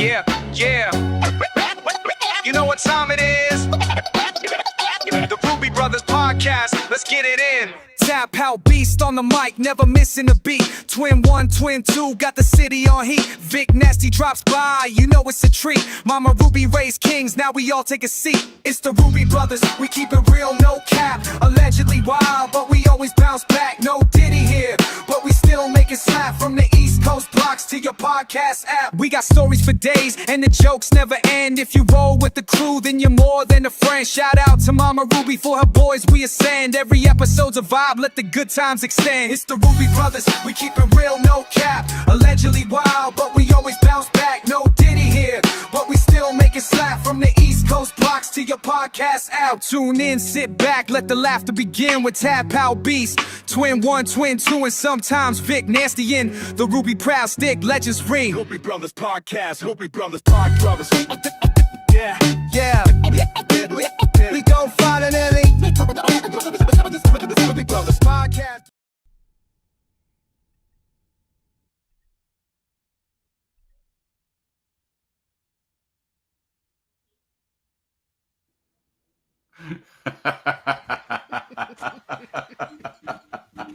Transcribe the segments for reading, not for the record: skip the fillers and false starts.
Yeah, yeah. You know what time it is? The Rubi Brothers Podcast. Let's get it in. Tap out beast on the mic, never missing a beat. Twin 1, twin 2, got the city on heat. Vic Nasty drops by, you know it's a treat. Mama Ruby raised kings, now we all take a seat. It's the Rubi Brothers, we keep it real, no cap. Allegedly wild, but we always bounce back. No Diddy here, but we still make it slap. From the East Coast blocks to your podcast app. We got stories for days, and the jokes never end. If you roll with the crew, then you're more than a friend. Shout out to Mama Ruby for her boys we ascend. Every episode's a vibe, let the good times extend. It's the Rubi Brothers, we keep it real, no cap. Allegedly wild, but we always bounce back. No Diddy here, but we still make it slap. From the East Coast blocks to your podcast app. Tune in, sit back, let the laughter begin with Tap Out Beast, Twin 1, Twin 2, and sometimes Vic Nasty in the Ruby Proud Stick Legends ring. Rubi Brothers Podcast, Rubi Brothers Podcast. Yeah, yeah. We gon' finally Rubi Brothers Podcast.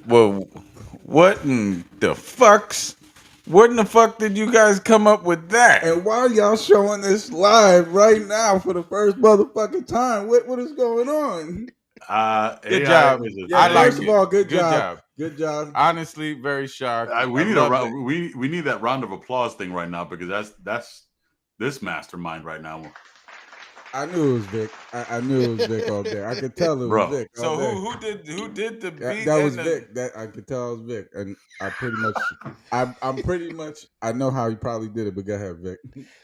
Well, what in the fucks? What in the fuck did you guys come up with that? And why are y'all showing this live right now for the first motherfucking time? What is going on? Good job. Yeah, I like first it. of all, good Good job. job. Good job. Honestly, very shocked. We I need love a it. we need that round of applause thing right now because that's this mastermind right now. I knew it was Vic. I knew it was Vic all day. I could tell it was Bro. Vic. So all day. who did the beat? That was and the- Vic. That I could tell it was Vic, and I'm pretty much. I know how he probably did it, but go ahead, Vic.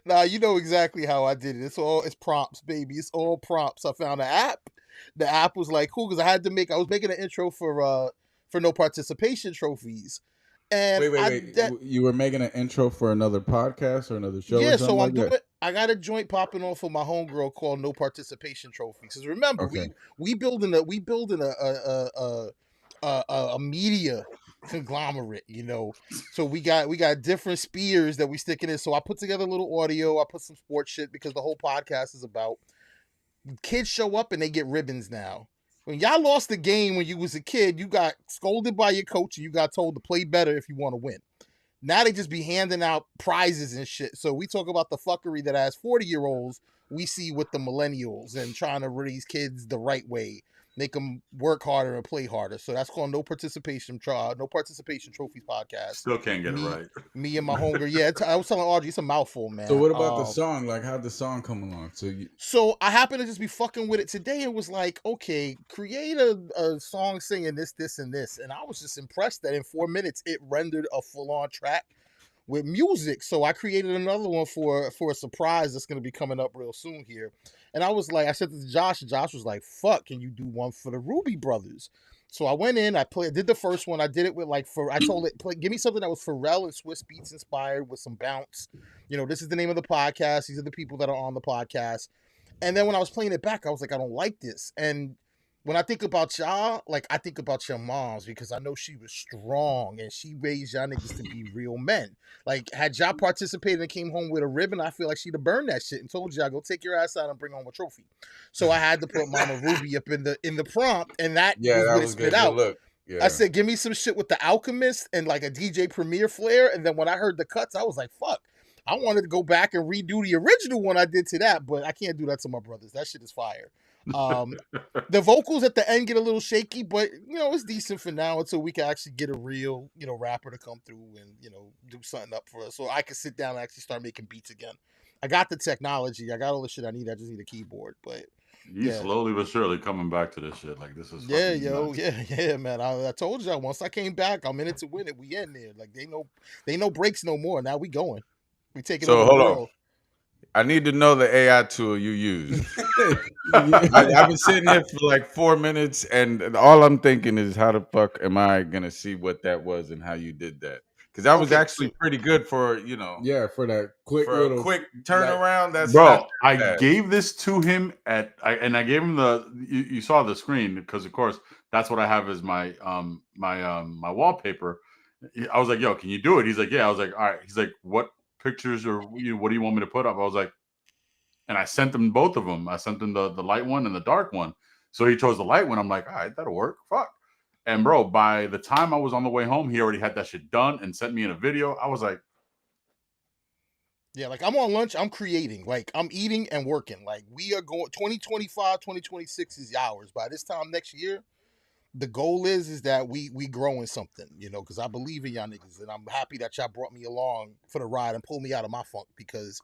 Nah, you know exactly how I did it. It's prompts, baby. It's all prompts. I found an app. The app was like cool because I was making an intro for no participation trophies. And Wait. You were making an intro for another podcast or another show? Yeah, or so something I'm like doing. that? I got a joint popping off for my homegirl called No Participation Trophies. Because remember, Okay. we building a media conglomerate, you know. So we got different spears that we sticking in. So I put together a little audio. I put some sports shit because the whole podcast is about kids show up and they get ribbons now. When y'all lost the game when you was a kid, you got scolded by your coach and you got told to play better if you want to win. Now they just be handing out prizes and shit. So we talk about the fuckery that as 40-year-olds we see with the millennials and trying to raise kids the right way, make them work harder and play harder. So that's called No Participation Trophies Podcast. Still can't get it right. Me and my homegirl. Yeah, I was telling Audrey, it's a mouthful, man. So what about the song? Like, how'd the song come along? So I happened to just be fucking with it today and was like, okay, create a song singing this, and this. And I was just impressed that in 4 minutes it rendered a full-on track with music. So I created another one for a surprise that's going to be coming up real soon here. And I was like, I said to Josh, and Josh was like, fuck, can you do one for the Rubi Brothers? So I went in, did the first one. I did it with I told it, give me something that was Pharrell and Swiss Beats inspired with some bounce. You know, this is the name of the podcast. These are the people that are on the podcast. And then when I was playing it back, I was like, I don't like this. And when I think about y'all, like, I think about your moms because I know she was strong and she raised y'all niggas to be real men. Like, had y'all participated and came home with a ribbon, I feel like she'd have burned that shit and told y'all, go take your ass out and bring home a trophy. So I had to put Mama Ruby up in the prompt, and that was spit out. Look. Yeah. I said, give me some shit with the Alchemist and like a DJ Premier flair. And then when I heard the cuts, I was like, fuck. I wanted to go back and redo the original one I did to that, but I can't do that to my brothers. That shit is fire. The vocals at the end get a little shaky, but you know, it's decent for now until we can actually get a real, you know, rapper to come through and, you know, do something up for us. So I can sit down and actually start making beats again. I got the technology. I got all the shit I need. I just need a keyboard, but You slowly but surely coming back to this shit. Like, this is yeah, man. I told y'all once I came back, I'm in it to win it. We in there. Like, they no breaks no more. Now we going. We taking over the world. I need to know the AI tool you use. I've been sitting here for like 4 minutes, and all I'm thinking is, how the fuck am I gonna see what that was and how you did that? Because that was actually pretty good for, you know. Yeah, for that quick for little a quick turnaround. That's bro. not I bad. gave this to him I gave him you saw the screen because of course that's what I have as my my wallpaper. I was like, yo, can you do it? He's like, yeah. I was like, all right. He's like, what pictures or what do you want me to put up? I was like, and I sent them both of them. I sent them the light one and the dark one. So he chose the light one. I'm like, all right, that'll work. Fuck. And bro, by the time I was on the way home, he already had that shit done and sent me in a video. I was like, yeah, like I'm on lunch, I'm creating, like I'm eating and working. Like we are going 2025, 2026 is ours. By this time next year, the goal is that we growing something, you know, because I believe in y'all niggas, and I'm happy that y'all brought me along for the ride and pulled me out of my funk, because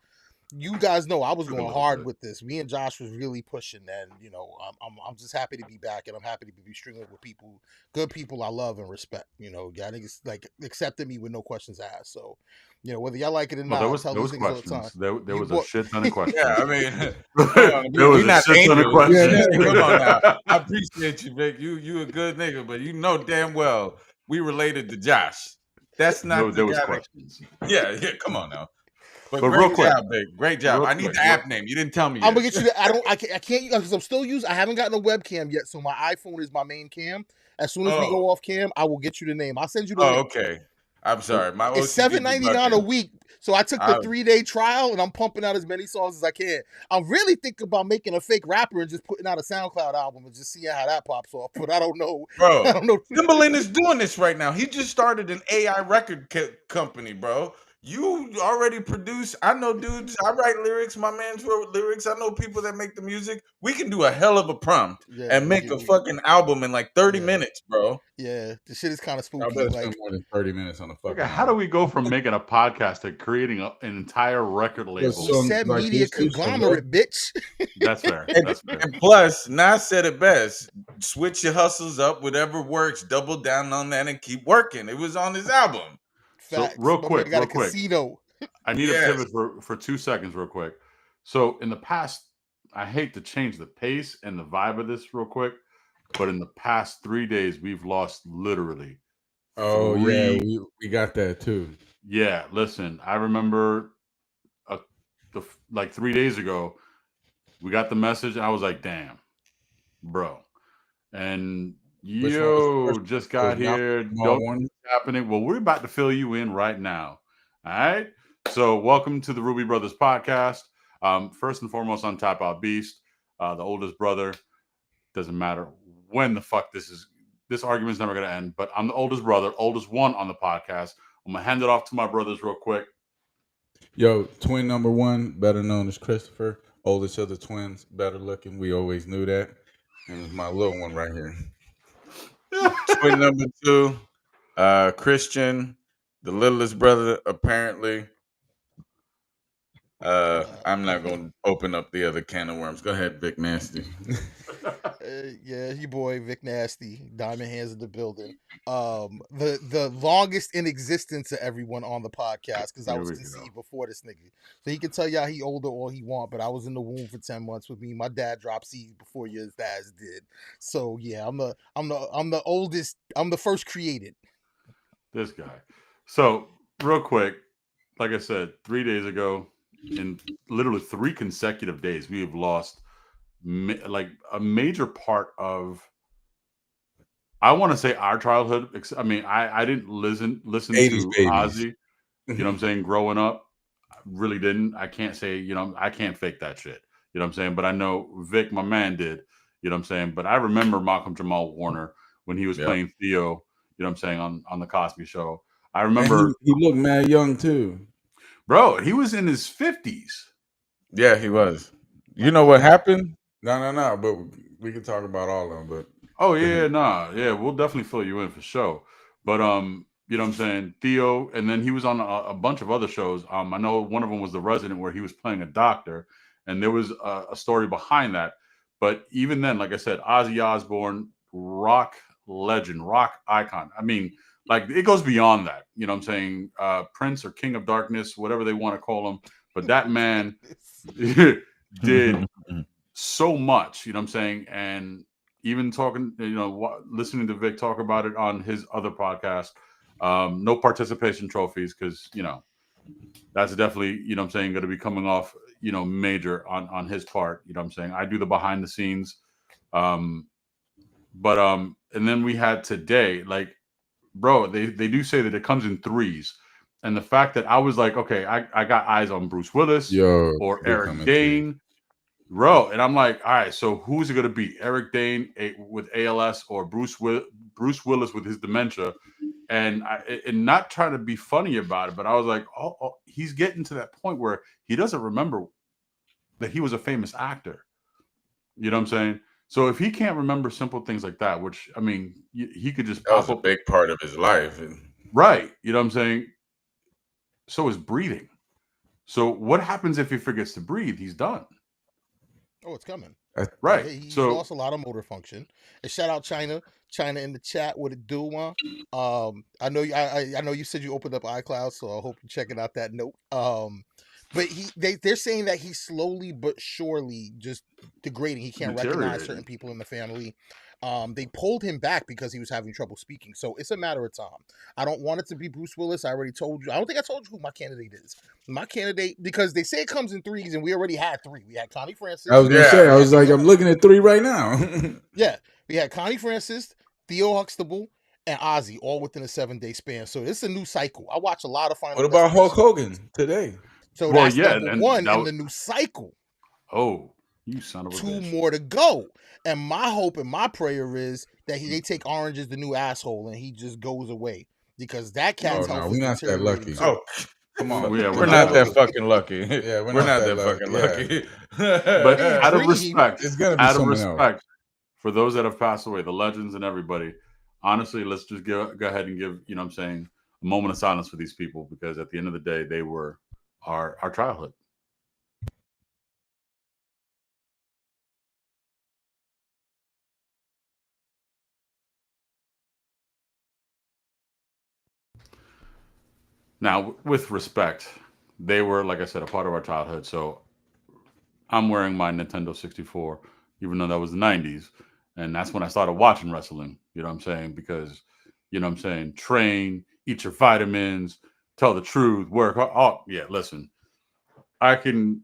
you guys know I was took a going little hard bit. with this. Me and Josh was really pushing, and you know, I'm just happy to be back, and I'm happy to be streaming with people, good people I love and respect. You know, y'all niggas like accepted me with no questions asked. So, you know, whether y'all like it or Well, not, I tell there these was niggas all the time. questions. There You was a boy, shit ton of questions. Yeah, I mean, come on, There was we a not shit ton of angels. questions. Come on now. I appreciate you, Vic. You a good nigga, but you know damn well we related to Josh. That's not the There was guy. questions. Yeah, come on now. But But real great quick, job, Vic. Great job. I need the app name. You didn't tell me I'm yet. gonna get you. I can't because I'm still using. I haven't gotten a webcam yet, so my iPhone is my main cam. As soon as we Oh, go off cam, I will get you the name. I'll send you the oh, link. okay. I'm sorry. My It's OCD be $7.99 a bugging. week. So I took the 3-day trial and I'm pumping out as many songs as I can. I'm really thinking about making a fake rapper and just putting out a SoundCloud album and just seeing how that pops off. But I don't know. Bro, I don't know. Timbaland is doing this right now. He just started an AI record company, bro. You already produce. I know dudes. I write lyrics. My man's wrote lyrics. I know people that make the music. We can do a hell of a prompt Yeah, and make a fucking album in like 30 yeah, minutes, bro. yeah. The shit is kind of I spooky. better Like spend more than 30 minutes on the fucking how do album. we go from making a podcast to creating an entire record But label? we said, like media conglomerate, bitch. That's fair. And, That's fair. and plus, Nas said it best: switch your hustles up, whatever works, double down on that, and keep working. It was on his album. So Facts. My man got a real quick. casino. I need to Yes. pivot for 2 seconds, real quick. So in the past, I hate to change the pace and the vibe of this real quick, but in the past 3 days, we've lost literally Oh yeah, we got that too. Yeah, listen, I remember like 3 days ago, we got the message, and I was like, "Damn, bro!" And Which one was the yo, first? just It was got here. Jamal Don't know Warner. what's happening. Well, we're about to fill you in right now. All right. So, welcome to the Ruby Brothers podcast. First and foremost, on Top Out Beast, the oldest brother. Doesn't matter when the fuck this argument's never gonna end. But I'm the oldest brother, oldest one on the podcast. I'm gonna hand it off to my brothers real quick. Yo, twin number one, better known as Christopher, oldest of the twins, better looking. We always knew that. And it's my little one right here. Twin number 2, Christian, the littlest brother, apparently. I'm not going to open up the other can of worms. Go ahead, Vic Nasty. Yeah, your boy Vic Nasty, Diamond Hands in the building. The longest in existence of everyone on the podcast, because I Here was we conceived go. before this nigga. So he can tell y'all he older all he want, but I was in the womb for 10 months with me. My dad dropped seeds before your dads did. So yeah, I'm the oldest. I'm the first created. This guy. So, real quick, like I said, 3 days ago, in literally 3 consecutive days, we have lost like a major part of, I want to say, our childhood. I mean, I didn't listen 80s to babies. Ozzy. You know what I'm saying? Growing up, I really didn't. I can't say, I can't fake that shit. You know what I'm saying? But I know Vic, my man, did. You know what I'm saying? But I remember Malcolm Jamal Warner when he was Yep. playing Theo. You know what I'm saying, on the Cosby Show. I And remember, he looked mad young too. bro, he was in his 50s. Yeah, he was. You know what happened? No, but we can talk about all of them. But Oh yeah, nah, yeah, we'll definitely fill you in for sure. But you know what I'm saying, Theo, and then he was on a bunch of other shows. I know one of them was The Resident, where he was playing a doctor, and there was a story behind that. But even then, like I said, Ozzy Osbourne, rock legend, rock icon. I mean, like, it goes beyond that. You know what I'm saying? Prince or King of Darkness, whatever they want to call him. But that man did so much, you know what I'm saying? And even talking, listening to Vic talk about it on his other podcast, no participation trophies, because, that's definitely, you know what I'm saying, going to be coming off, major on his part. You know what I'm saying? I do the behind the scenes. And then we had today, like, bro, they do say that it comes in threes. And the fact that I was like, okay, I got eyes on Bruce Willis Yo, or they Eric coming to you. Dane, bro. And I'm like, all right, so who's it going to be? Eric Dane with ALS or Bruce Willis with his dementia? And not trying to be funny about it, but I was like, oh, he's getting to that point where he doesn't remember that he was a famous actor. You know what I'm saying? So if he can't remember simple things like that, which I mean, he could just That was pop a up, big part of his life. right? You know what I'm saying? So is breathing. So what happens if he forgets to breathe? He's done, Oh, it's coming. right? Yeah, he's So lost a lot of motor function. And shout out China in the chat. What it do, man? I know I know you said you opened up iCloud, so I hope you're checking out that note. But they're saying that he's slowly but surely just degrading. He can't recognize certain deteriorating. people in the family. They pulled him back because he was having trouble speaking. So it's a matter of time. I don't want it to be Bruce Willis. I already told you. I don't think I told you who my candidate is. My candidate, because they say it comes in threes, and we already had three. We had Connie Francis. I was gonna Yeah. say, I we was had like, Theo- I'm looking at 3 right now. yeah, we had Connie Francis, Theo Huxtable, and Ozzy all within a 7-day span. So this is a new cycle. I watch a lot of Final What about Hulk Destination. Hogan today? So Well, that's yeah, number and one that in was, the new cycle. oh, you son of a 2 bitch. more to go. And my hope and my prayer is that they take Orange as the new asshole and he just goes away, because that Oh cat's no, health we're is not that deteriorating lucky. too. Oh, Come on, Yeah, we're we're not not that lucky. fucking lucky. Yeah, We're not that fucking lucky. But Hey, out of Dream. respect, It's gonna be out of someone else. respect for those that have passed away, the legends and everybody, honestly, let's just go ahead and give, you know what I'm saying, a moment of silence for these people, because at the end of the day, they were our childhood. Now, with respect, they were, like I said, a part of our childhood. So I'm wearing my Nintendo 64, even though that was the 90s. And that's when I started watching wrestling. You know what I'm saying? Because, you know what I'm saying, train, eat your vitamins, tell the truth, work hard. Oh, yeah, listen. I can,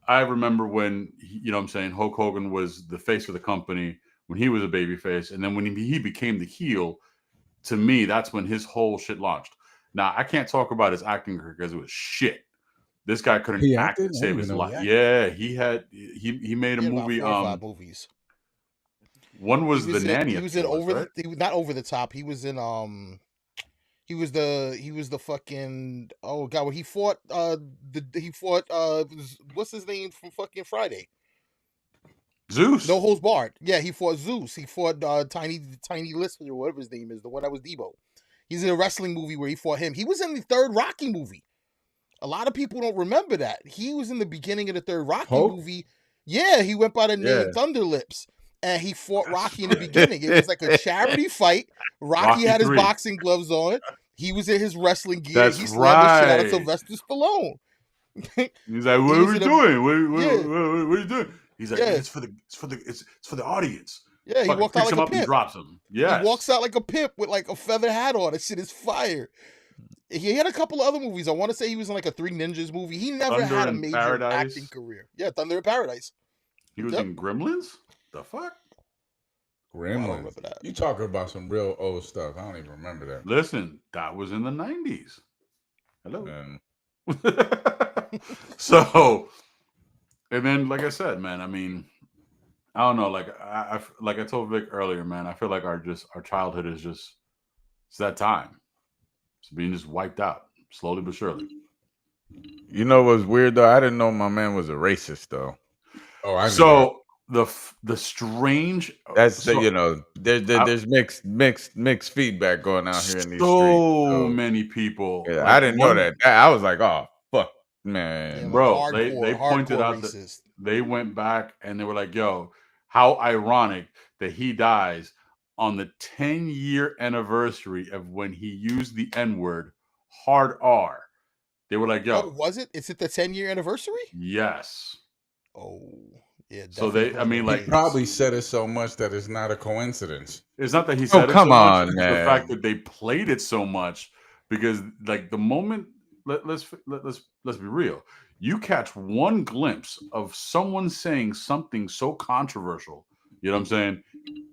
I remember when, you know what I'm saying, Hulk Hogan was the face of the company when he was a baby face. And then when he became the heel, to me, that's when his whole shit launched. Now, I can't talk about his acting career because it was shit. This guy couldn't He act acted? to I save didn't even his know he life. acted. Yeah, he made a He had about movie. 4 or 5 movies. One He was The was in, Nanny, he I was think in it was, over right? the he was not Over the Top. He was in he was the fucking, oh god, when he fought what's his name from fucking Friday? Zeus. No Holds Barred. Yeah, he fought Zeus. He fought Tiny Lister or whatever his name is, the one that was Debo. He's in a wrestling movie where he fought him. He was in the third Rocky movie. A lot of people don't remember that. He was in the beginning of the third Rocky Hulk? movie. Yeah, he went by the name Yeah. Thunderlips. And he fought That's Rocky in the right. beginning. It was like a charity fight. Rocky Rocky had his 3. boxing gloves on. He was in his wrestling gear. That's He slammed the shit out of right. Sylvester Stallone. He's like, He "What are was we in a doing? yeah, What are you doing?" He's like, yeah, "Man, it's for the audience." yeah. He Fucking walked out picks like him a up and pimp. drops him. He Yes. walks out like a pimp with like a feather hat on. That shit is fire. He had a couple of other movies. I want to say he was in like a Three Ninjas movie. He never Thunder had a in major acting Paradise. career. Yeah, Thunder in Paradise. He was Yep. in Gremlins. The fuck? I don't Gremlins. remember that. You talking about some real old stuff. I don't even remember that. Listen, that was in the 90s. Hello. And So, and then, like I said, man, I mean, I don't know. Like like I told Vic earlier, man, I feel like our childhood is just, it's that time. It's being just wiped out slowly but surely. You know what's weird though? I didn't know my man was a racist though. oh, I knew that. So the strange, That's so, you know, there's mixed feedback going out here in these streets. so So, many people. yeah, like, I didn't know that. I was like, oh fuck, Yeah, man. like bro, they hardcore pointed out that racist. they went back and they were like, yo, how ironic that he dies on the 10-year anniversary of when he used the N-word, hard R. They were like, Oh, yo, was it? Is it the 10-year anniversary? yes. Oh, yeah. So Definitely they, I put mean, in like, the He probably said it so much that it's not a coincidence. it's not that he Oh, said it come so much, on, it's the fact man. that they played it so much, because like the moment, let's be real. You catch one glimpse of someone saying something so controversial, you know what I'm saying?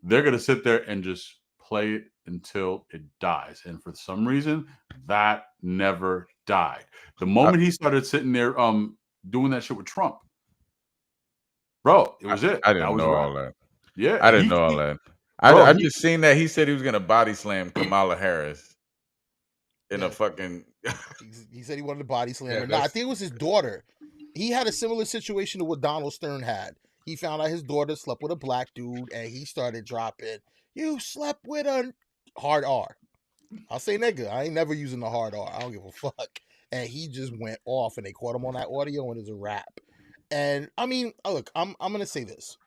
They're gonna sit there and just play it until it dies. And for some reason, that never died. The moment he started sitting there doing that shit with Trump, bro, it was it. I That didn't was a know wrap. all that. Yeah, I didn't know all that. bro, I just seen that he said he was gonna body slam Kamala Harris in a Yeah. fucking. He said he wanted to body slam Yeah, her. No, I that's- think it was his daughter. He had a similar situation to what Donald Stern had. He found out his daughter slept with a black dude, and he started dropping, "You slept with a hard R." I'll say nigga. I ain't never using the hard R. I don't give a fuck. And he just went off, and they caught him on that audio, and it's a rap. And I mean, look, I'm gonna say this.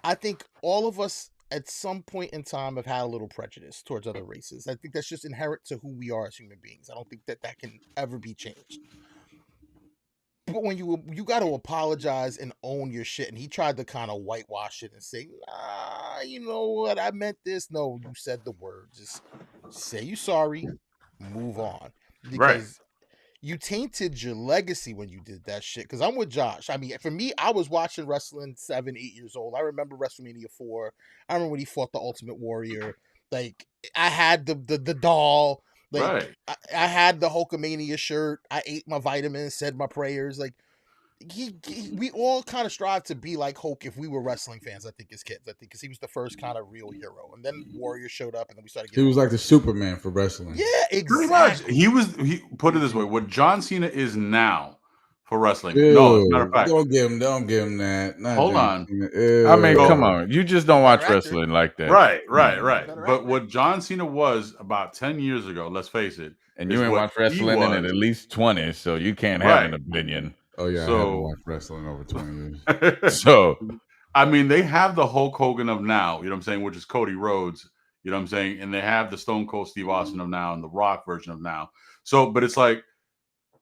I think all of us at some point in time have had a little prejudice towards other races. I think that's just inherent to who we are as human beings. I don't think that can ever be changed. But when you got to apologize and own your shit, and he tried to kind of whitewash it and say, "Nah, you know what? I meant this." No, you said the word. Just say you sorry, move on, right. because you tainted your legacy when you did that shit. Because I'm with Josh. I mean, for me, I was watching wrestling 7, 8 years old. I remember WrestleMania 4. I remember when he fought the Ultimate Warrior. Like, I had the doll. Like, Right. I had the Hulkamania shirt. I ate my vitamins, said my prayers. Like, we all kind of strive to be like Hulk if we were wrestling fans. I think as kids, I think because he was the first kind of real hero, and then Warrior showed up, and then we started He getting. was like the Superman for wrestling. Yeah, Pretty much. exactly. He put it this way: what John Cena is now for wrestling. Ew, No, as a matter of fact, don't give him that. Not hold John on. Cena. I mean, Ew. come on. You just don't watch Better actor. wrestling like that. Right. Better But actor. what John Cena was about 10 years ago, let's face it, And is you ain't what watched he wrestling in was. at least 20, so you can't have an Right. opinion. Oh yeah, I So- haven't watched wrestling over 20 years. So I mean, they have the Hulk Hogan of now, you know what I'm saying, which is Cody Rhodes, you know what I'm saying, and they have the Stone Cold Steve Austin of now and the Rock version of now. So, but it's like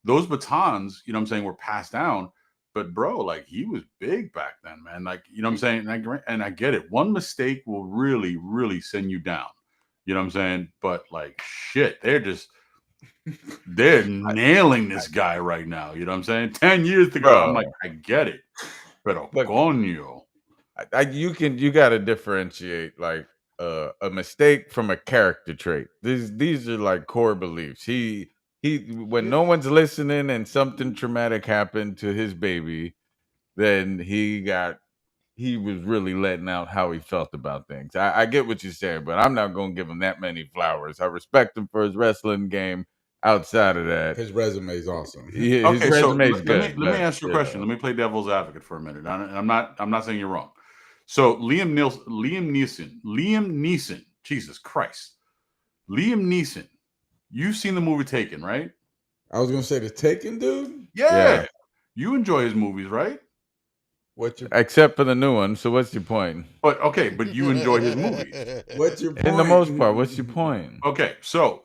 those batons, you know what I'm saying, were passed down. But bro, like he was big back then, man. Like, you know what I'm saying? And I get it. One mistake will really, really send you down. You know what I'm saying? But like shit, they're nailing this guy right now. You know what I'm saying? 10 years to go. Bro. I'm like, I get it. Pero But- coño. you got to differentiate like a mistake from a character trait. These are like core beliefs. He when no one's listening and something traumatic happened to his baby, then he was really letting out how he felt about things. I get what you're saying, but I'm not gonna give him that many flowers. I respect him for his wrestling game. Outside of that, His resume is awesome. his Okay, so resume is let good. me ask you a question. Let me play devil's advocate for a minute. I'm not saying you're wrong. So Liam Neeson, Jesus Christ, Liam Neeson. You've seen the movie Taken, right? I was gonna say the Taken dude. Yeah. You enjoy his movies, right? What's your Except for the new one. So what's your point? But you enjoy his movies. What's your point? In the most part, what's your point? Okay, so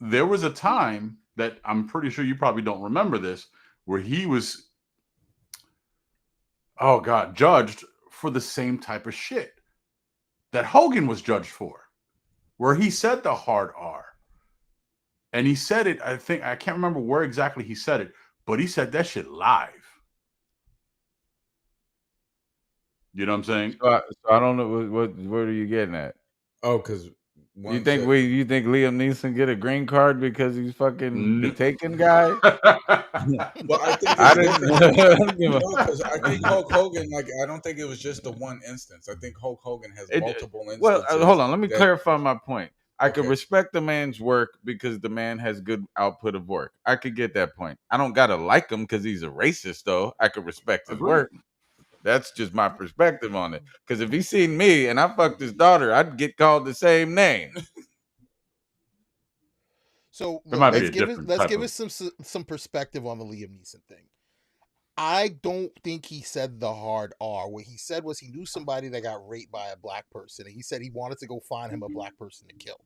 there was a time that I'm pretty sure you probably don't remember this, where he was, oh God, judged for the same type of shit that Hogan was judged for, where he said the hard R. And he said it, I can't remember where exactly he said it, but he said that shit live. You know what I'm saying? So I don't know what are you getting at? Oh, because You think Liam Neeson get a green card because he's fucking the Taken guy? Well, I think I it's didn't. different. I don't give a- No, because I think Hulk Hogan, like, I don't think it was just the one instance. I think Hulk Hogan has multiple instances. Well, hold on. Let me that- clarify my point. I could Okay. respect the man's work because the man has good output of work. I could get that point. I don't gotta like him because he's a racist, though. I could respect his Agreed. work. That's just my perspective on it. Because if he seen me and I fucked his daughter, I'd get called the same name. So There might be let's a give different let's type give of- us some perspective on the Liam Neeson thing. I don't think he said the hard R. What he said was he knew somebody that got raped by a black person, and he said he wanted to go find him a black person to kill.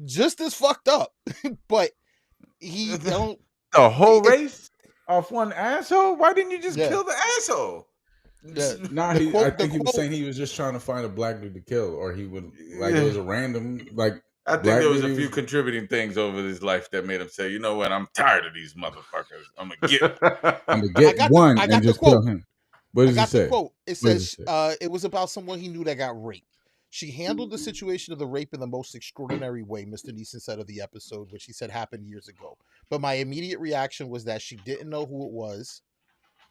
Just as fucked up, but he don't. The whole It- race off one asshole? Why didn't you just Yeah. kill the asshole? The, Nah, the quote- I the think he was quote- saying he was just trying to find a black dude to kill, or he would like it was a random like. I think Black there was a dude few was- contributing things over his life that made him say, you know what, I'm tired of these motherfuckers. I'm gonna get I'm gonna get got the- one I got and the just kill quote. him. What I does it got the say? quote. It What does says it say? it was about someone he knew that got raped. She handled the situation of the rape in the most extraordinary way, Mr. Neeson said of the episode, which he said happened years ago. But my immediate reaction was that she didn't know who it was.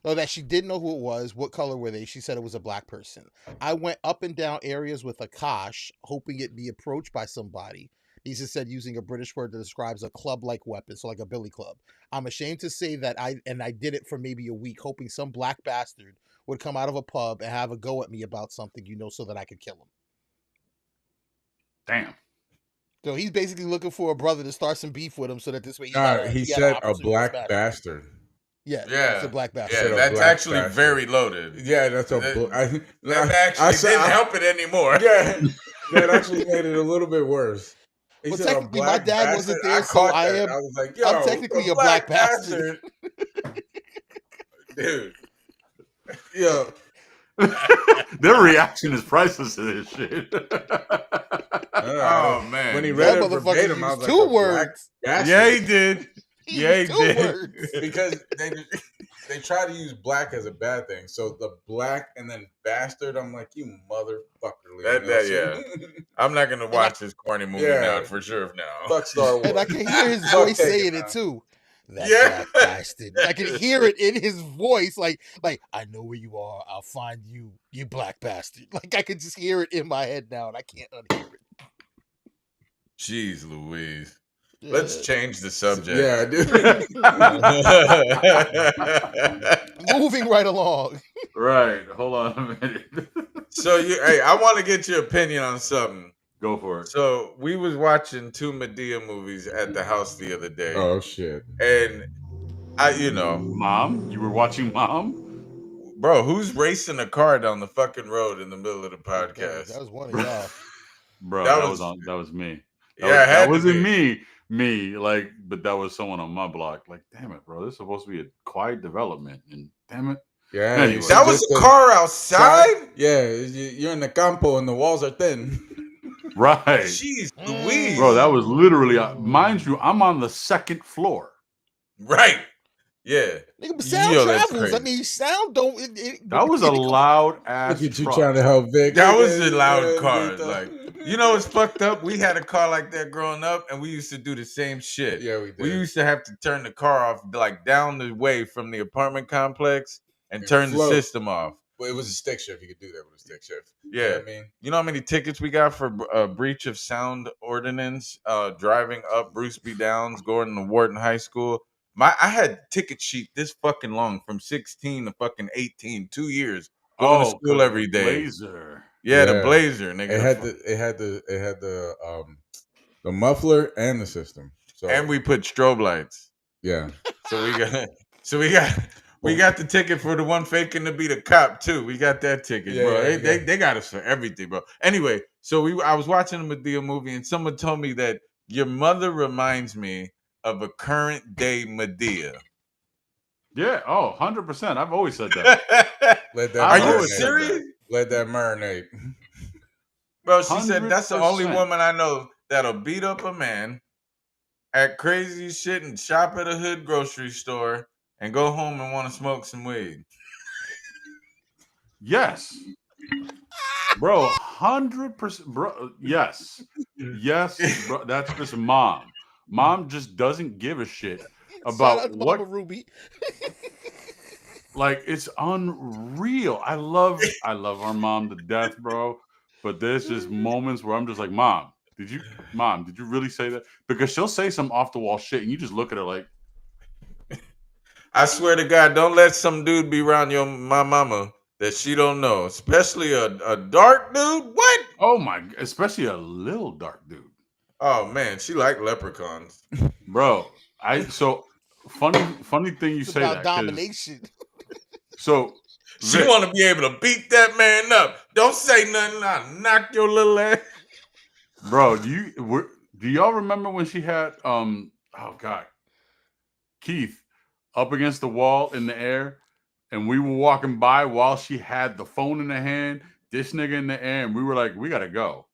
Oh, that she didn't know who it was. What color were they? She said it was a black person. I went up and down areas with a kosh, hoping it'd be approached by somebody. Neeson said using a British word that describes a club-like weapon, so like a billy club. I'm ashamed to say that I did it for maybe a week, hoping some black bastard would come out of a pub and have a go at me about something, so that I could kill him. Damn. So he's basically looking for a brother to start some beef with him, so that this way He had an said a opportunity to black smash him. bastard. Yeah, Yeah. it's a black bastard. Yeah, Said a that's black actually bastard. very loaded. Yeah, that's a. That actually didn't help it anymore. Yeah, that actually made it a little bit worse. He Well, said a technically, my black dad bastard. wasn't there, I so caught I that. am. I was like, yo, I'm technically a black bastard. Dude. Yeah. Their reaction is priceless to this shit. Oh man. When he That read it motherfucker verbatim, I was used like, two a black words. bastard. Yeah, he did. Yeah, he used two did. words. Because they try to use black as a bad thing. So the black and then bastard, I'm like, you motherfucker. Yeah. I'm not gonna watch this corny movie now for sure now. Fuck Star Wars. And I can hear his Fuck voice Taken saying now. it too. That Yeah. black bastard. I can hear it in his voice, like I know where you are. I'll find you, you black bastard. Like I can just hear it in my head now, and I can't unhear it. Jeez Louise. Let's change the subject. Yeah, dude. Moving right along. Right. Hold on a minute. So I want to get your opinion on something. Go for it. So we was watching 2 Medea movies at the house the other day. Oh shit. And Mom? You were watching Mom? bro, who's racing a car down the fucking road in the middle of the podcast? That was one of y'all. Bro, That that was- was me. That wasn't me. But that was someone on my block. Like, damn it, bro. This is supposed to be a quiet development. And damn it. Yeah. Anyway. you That was just a car outside? Yeah, you're in the campo and the walls are thin. Right. Jeez Louise. Bro, that was literally, mind you, I'm on the 2nd floor. Right. Yeah. Nigga, but sound Yo, that's travels. I crazy. mean, sound don't. That was a loud ass Look at you truck. trying to help Vic. That was a loud Yeah, car. Vito. Like, it's fucked up. We had a car like that growing up, and we used to do the same shit. Yeah, we did. We used to have to turn the car off, like down the way from the apartment complex, and And turn float. the system off. Well, it was a stick shift. You could do that with a stick shift. Yeah. You know what I mean? You know how many tickets we got for breach of sound ordinance, driving up Bruce B. Downs, going to Wharton High School? I had ticket sheet this fucking long from 16 to fucking 18, 2 years, going to school every day. Blazer. Yeah, the Yeah. Blazer, nigga. It had the muffler and the system. So And we put strobe lights. yeah. We got the ticket for the one faking to be the cop too. We got that ticket, Yeah, bro. yeah, They got us for everything, bro. Anyway, so I was watching a Medea movie, and someone told me that your mother reminds me of a current day Medea. Yeah. Oh, 100%. I've always said that. Let that Are you marinate. serious? Let that marinate. Bro, she said that's the only 100%. woman I know that'll beat up a man, act crazy as shit, and shop at a hood grocery store and go home and want to smoke some weed. Yes. Bro, 100%. Bro, yes. Yes, bro. That's just mom. Mom just doesn't give a shit Shout about out to what. Mama Ruby. Like, it's unreal. I love our mom to death, bro. But there's just moments where I'm just like, Mom, did you really say that? Because she'll say some off the wall shit, and you just look at her like, I swear to God, don't let some dude be around my mama that she don't know, especially a dark dude. What? oh my, especially a little dark dude, Oh man, she like leprechauns. bro. So funny thing you It's say about that. 'Cause- domination. So She Vic, want to be able to beat that man up. Don't say nothing. I'll knock your little ass. bro, do y'all remember when she had oh god, Keith up against the wall in the air, and we were walking by while she had the phone in her hand, this nigga in the air, and we were like, we gotta go.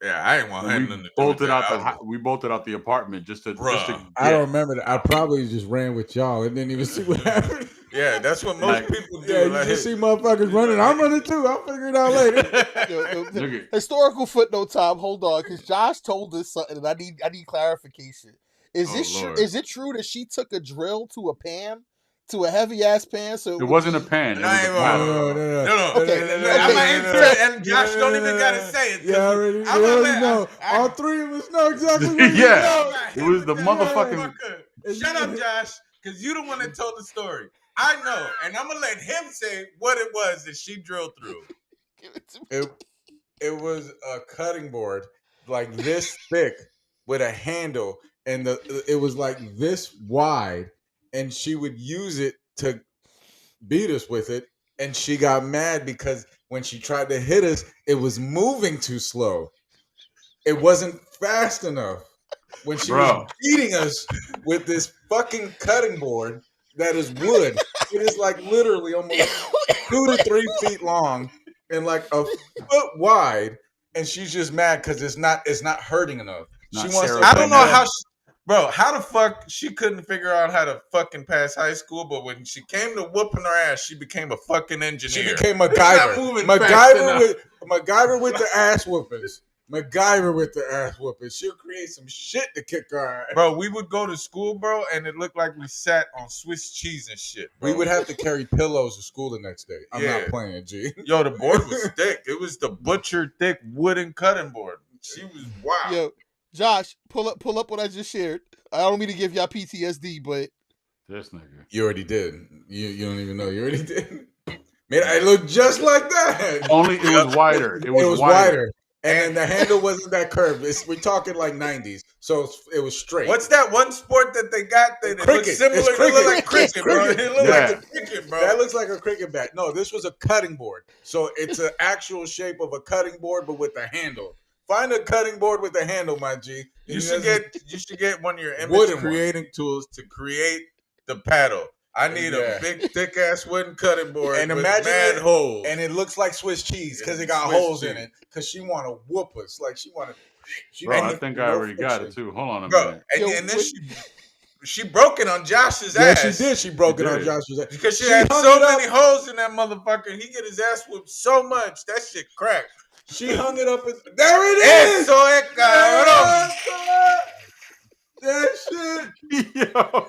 Yeah, I ain't want And nothing to do bolted with out that. we bolted out the apartment just to Bruh. I don't remember that. I probably just ran with y'all and didn't even see what happened. Yeah, that's what most Like- people do. Yeah, you like, just see motherfuckers running. I'm running too. I'll figure it out later. Nigga. Historical footnote time. Hold on, because Josh told us something, and I need clarification. Is Oh, it true? Lord. Is it true that she took a drill to a pan, to a heavy ass pan? So It wasn't a pan. It No, was a no, pot. no. Okay, I'm okay. not into it, and Josh don't even gotta say it. 'cause Yeah, I already, I'm we gonna already let- know. I- All three of us know exactly what we Yeah. know. I'm It was the that motherfucking- motherfucker. Shut up, Josh, because you the one that told the story. I know, and I'm gonna let him say what it was that she drilled through. Give it to me. It was a cutting board like this thick with a handle, and it was like this wide, and she would use it to beat us with it, and she got mad because when she tried to hit us, it was moving too slow. It wasn't fast enough. When she Bro. was beating us with this fucking cutting board that is wood, it is like literally almost 2 to 3 feet long and like a foot wide, and she's just mad because it's not hurting enough. Not She wants Sarah to I don't know Bernard. how, bro. How the fuck she couldn't figure out how to fucking pass high school, but when she came to whooping her ass, she became a fucking engineer. She became It's MacGyver. not moving fast enough. MacGyver with the ass whoopings. MacGyver with the ass whoopings. She'll create some shit to kick our ass. Bro, we would go to school, bro, and it looked like we sat on Swiss cheese and shit. Bro. We would have to carry pillows to school the next day. I'm Yeah. not playing, G. Yo, the board was thick. It was the butcher thick wooden cutting board. She was wild. Yo, Josh, pull up what I just shared. I don't mean to give y'all PTSD, but This nigga. You already did. You don't even know. You already did. Man, I looked just like that. Only it was wider. It It was, was wider. And the handle wasn't that curved. We're talking like 90s. So it was straight. What's that one sport that they got that it Cricket. looks similar? It's It look like cricket. cricket, bro. Cricket. It look Yeah. like a cricket, bro. That looks like a cricket bat. No, this was a cutting board. So it's an actual shape of a cutting board, but with a handle. Find a cutting board with a handle, my G. You should get one of your image Wooden one. creating tools to create the paddle. I need Yeah. a big, thick ass wooden cutting board And with imagine mad it- holes. and it looks like Swiss cheese because it got Swiss holes in cheese. it. Because she want to whoop us. Like she want to. Bro, I think I already got it too. Hold on a bro, minute. Yo, and then what- she broke it on Josh's Yeah, ass. she did. She broke She it on did. Josh's ass. Because she She had hung so it up. many holes in that motherfucker. He get his ass whooped so much. That shit cracked. She hung it up. There it is. Eso es, cabrón. That shit. Yo.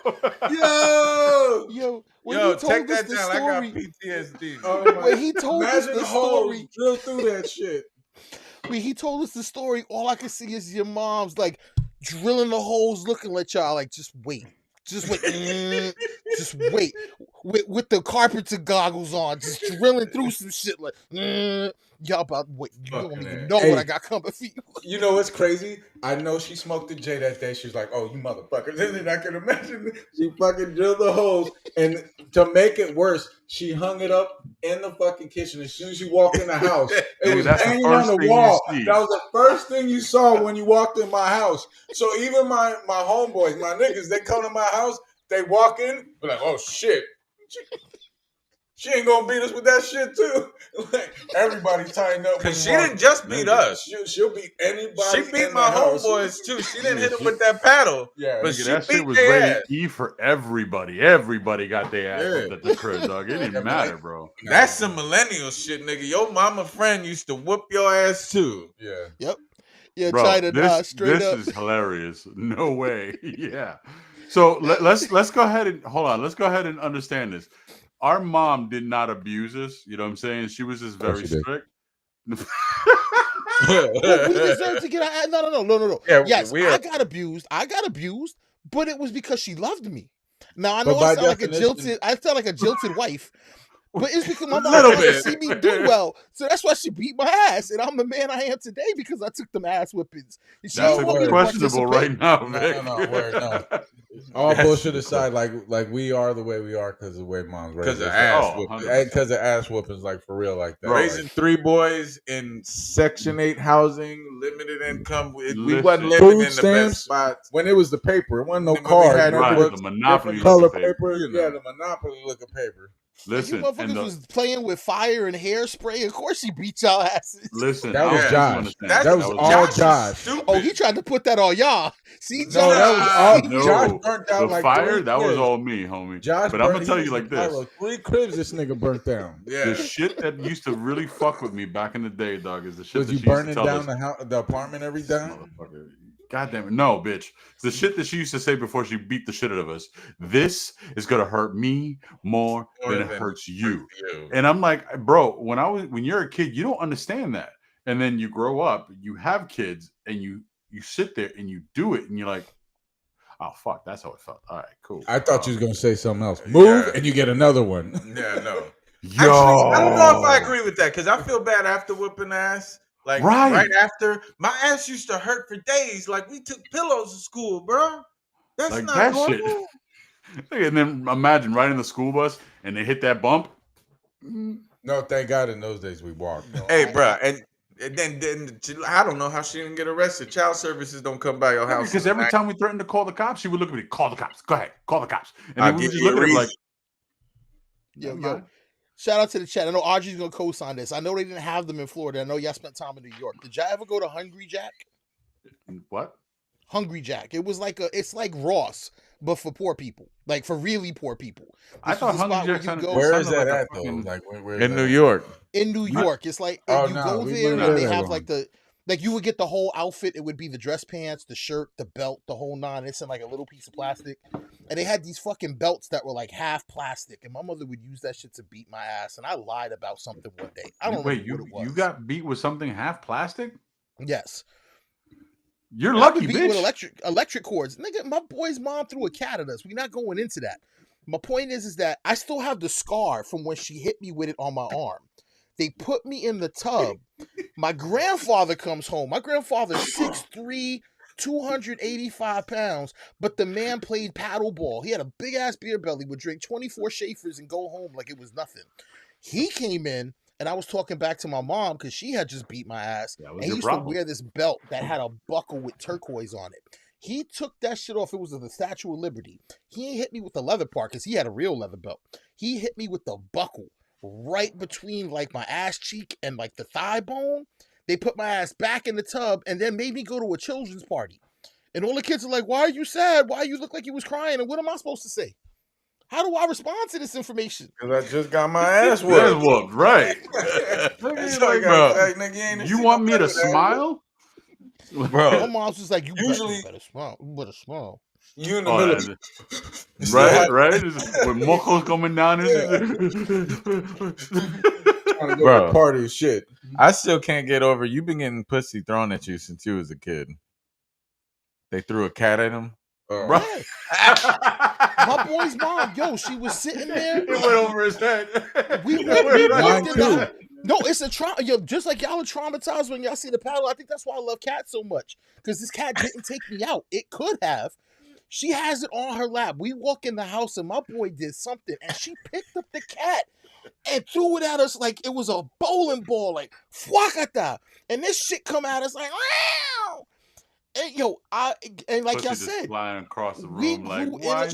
Yo. yo, when Yo, he told take us that the down. story, I got PTSD. Oh my. when he told us Imagine the holes story, drill through that shit. when he told us the story, all I could see is your mom's like drilling the holes, looking at y'all like, just wait. Just wait. Just wait. With the carpenter goggles on, just drilling through some shit like, y'all about wait. You don't Fucking even ass. know Hey. what I got coming for you. You know what's crazy? I know she smoked the J that day. She was like, "Oh, you motherfuckers!" And I can imagine she fucking drilled the holes, and to make it worse, she hung it up in the fucking kitchen. As soon as you walked in the house, it Dude, was that's the hanging on first the thing you wall. see. That was the first thing you saw when you walked in my house. So even my homeboys, my niggas, they come to my house, they walk in, be like, "Oh shit." She ain't gonna beat us with that shit too. Like everybody tightened up. Because she when you didn't just beat us. She'll beat anybody. She in beat the my house. homeboys too. She didn't hit him with that paddle. Yeah, But Nigga, she that shit beat was their rated ass. E for everybody. Everybody got their ass Yeah. whooped at the crib, dog. It didn't matter, bro. That's some millennial shit, nigga. Your mama friend used to whoop your ass too. Yeah. Yeah, Bro, China, this straight up. is hilarious. No way. Yeah. So let's go ahead and hold on. Let's go ahead and understand this. Our mom did not abuse us. You know what I'm saying? She was just very she did. strict. Well, we deserve to get our no. Yeah, Yes, we I are- got abused, but it was because she loved me. Now I But know by I sound like a definition- jilted wife, but it's because my mom Little wanted to bit. see me do well. So that's why she beat my ass, and I'm the man I am today because I took them ass whippings. And she That's didn't want me to questionable participate. right now, No, Vic. no, word, no. All bullshit aside, like we are the way we are because of the way mom's raised 'Cause of us. ass Oh, whoopings. 100%. Because of ass whoopings, like for real, like that. Bro, Raising 3 boys in Section 8 housing, limited income. We Listen. wasn't living Food in the stamps? best spots. When it was the paper, it wasn't no When we card. had remember? Right, books, the Monopoly Different color looking paper. paper. you know. Yeah, the Monopoly looking paper. Listen, you motherfuckers was playing with fire and hairspray. Of course, he beat y'all asses. listen. That was I Josh. understand. That was all Josh. Stupid. Oh, he tried to put that on y'all. See, No, that was all. No, Josh burnt out the like fire 3 that was cribs. all me, homie. Josh, but I'm gonna he tell was you like in Cairo. this: 3 cribs this nigga burnt down. the shit that used to really fuck with me back in the day, dog, is the shit Was that you she used to burning tell down us. the apartment every time? Motherfucker. God damn it. No, bitch. It's the shit that she used to say before she beat the shit out of us. This is gonna hurt me more than it hurts you. And I'm like, bro, when you're a kid, you don't understand that. And then you grow up, you have kids, and you sit there and you do it, and you're like, oh fuck, that's how it felt. All right, cool. I thought you was gonna say something else. Move and you get another one. Yeah, no. Yo, Actually, I don't know if I agree with that because I feel bad after whooping ass. Like right after, my ass used to hurt for days. Like we took pillows to school, bro. That's like not that normal. shit. And then imagine riding the school bus and they hit that bump. No, thank God in those days we walked. Hey, bro, and then I don't know how she didn't get arrested. Child services don't come by your house Because every time we threatened to call the cops, she would look at me, call the cops. Go ahead, call the cops. And then we would just look at him like, yo. Shout out to the chat. I know Audrey's gonna co-sign this. I know they didn't have them in Florida. I know y'all spent time in New York. Did y'all ever go to Hungry Jack? What? Hungry Jack. It was like it's like Ross, but for poor people, like for really poor people. I thought Hungry Jack Jack. Where is that at though? Like where in New York. In New York, it's like you go there and they have like you would get the whole outfit. It would be the dress pants, the shirt, the belt, the whole nine. It's in like a little piece of plastic. And they had these fucking belts that were like half plastic. And my mother would use that shit to beat my ass. And I lied about something one day. I don't know what it was. You got beat with something half plastic? Yes. You're lucky, bitch. With electric cords. Nigga, my boy's mom threw a cat at us. We're not going into that. My point is that I still have the scar from when she hit me with it on my arm. They put me in the tub. My grandfather comes home. My grandfather's 6'3", 285 pounds, but the man played paddleball. He had a big-ass beer belly, would drink 24 Schaefers and go home like it was nothing. He came in, and I was talking back to my mom because she had just beat my ass, and he used to wear this belt that had a buckle with turquoise on it. He took that shit off. It was the Statue of Liberty. He ain't hit me with the leather part because he had a real leather belt. He hit me with the buckle right between like my ass cheek and like the thigh bone. They put my ass back in the tub and then made me go to a children's party. And all the kids are like, why are you sad? Why you look like you was crying? And what am I supposed to say? How do I respond to this information? Because I just got my ass whooped. Right. You want me to smile? Bro. My mom's just like, you Usually- better smile. You better smile. You in the middle of right? With mocos coming down. trying to go Bro. to party and shit. I still can't get over you've been getting pussy thrown at you since you was a kid. They threw a cat at him. Bro. My boy's mom, yo, she was sitting there. It went over his head. We Mine too. No, it's a trauma. Yo, just like y'all are traumatized when y'all see the paddle. I think that's why I love cats so much. Because this cat didn't take me out. It could have. She has it on her lap. We walk in the house and my boy did something. And she picked up the cat and threw it at us like it was a bowling ball. Like, fuckata. And this shit come at us like, wow. And yo, like y'all said, flying across the room,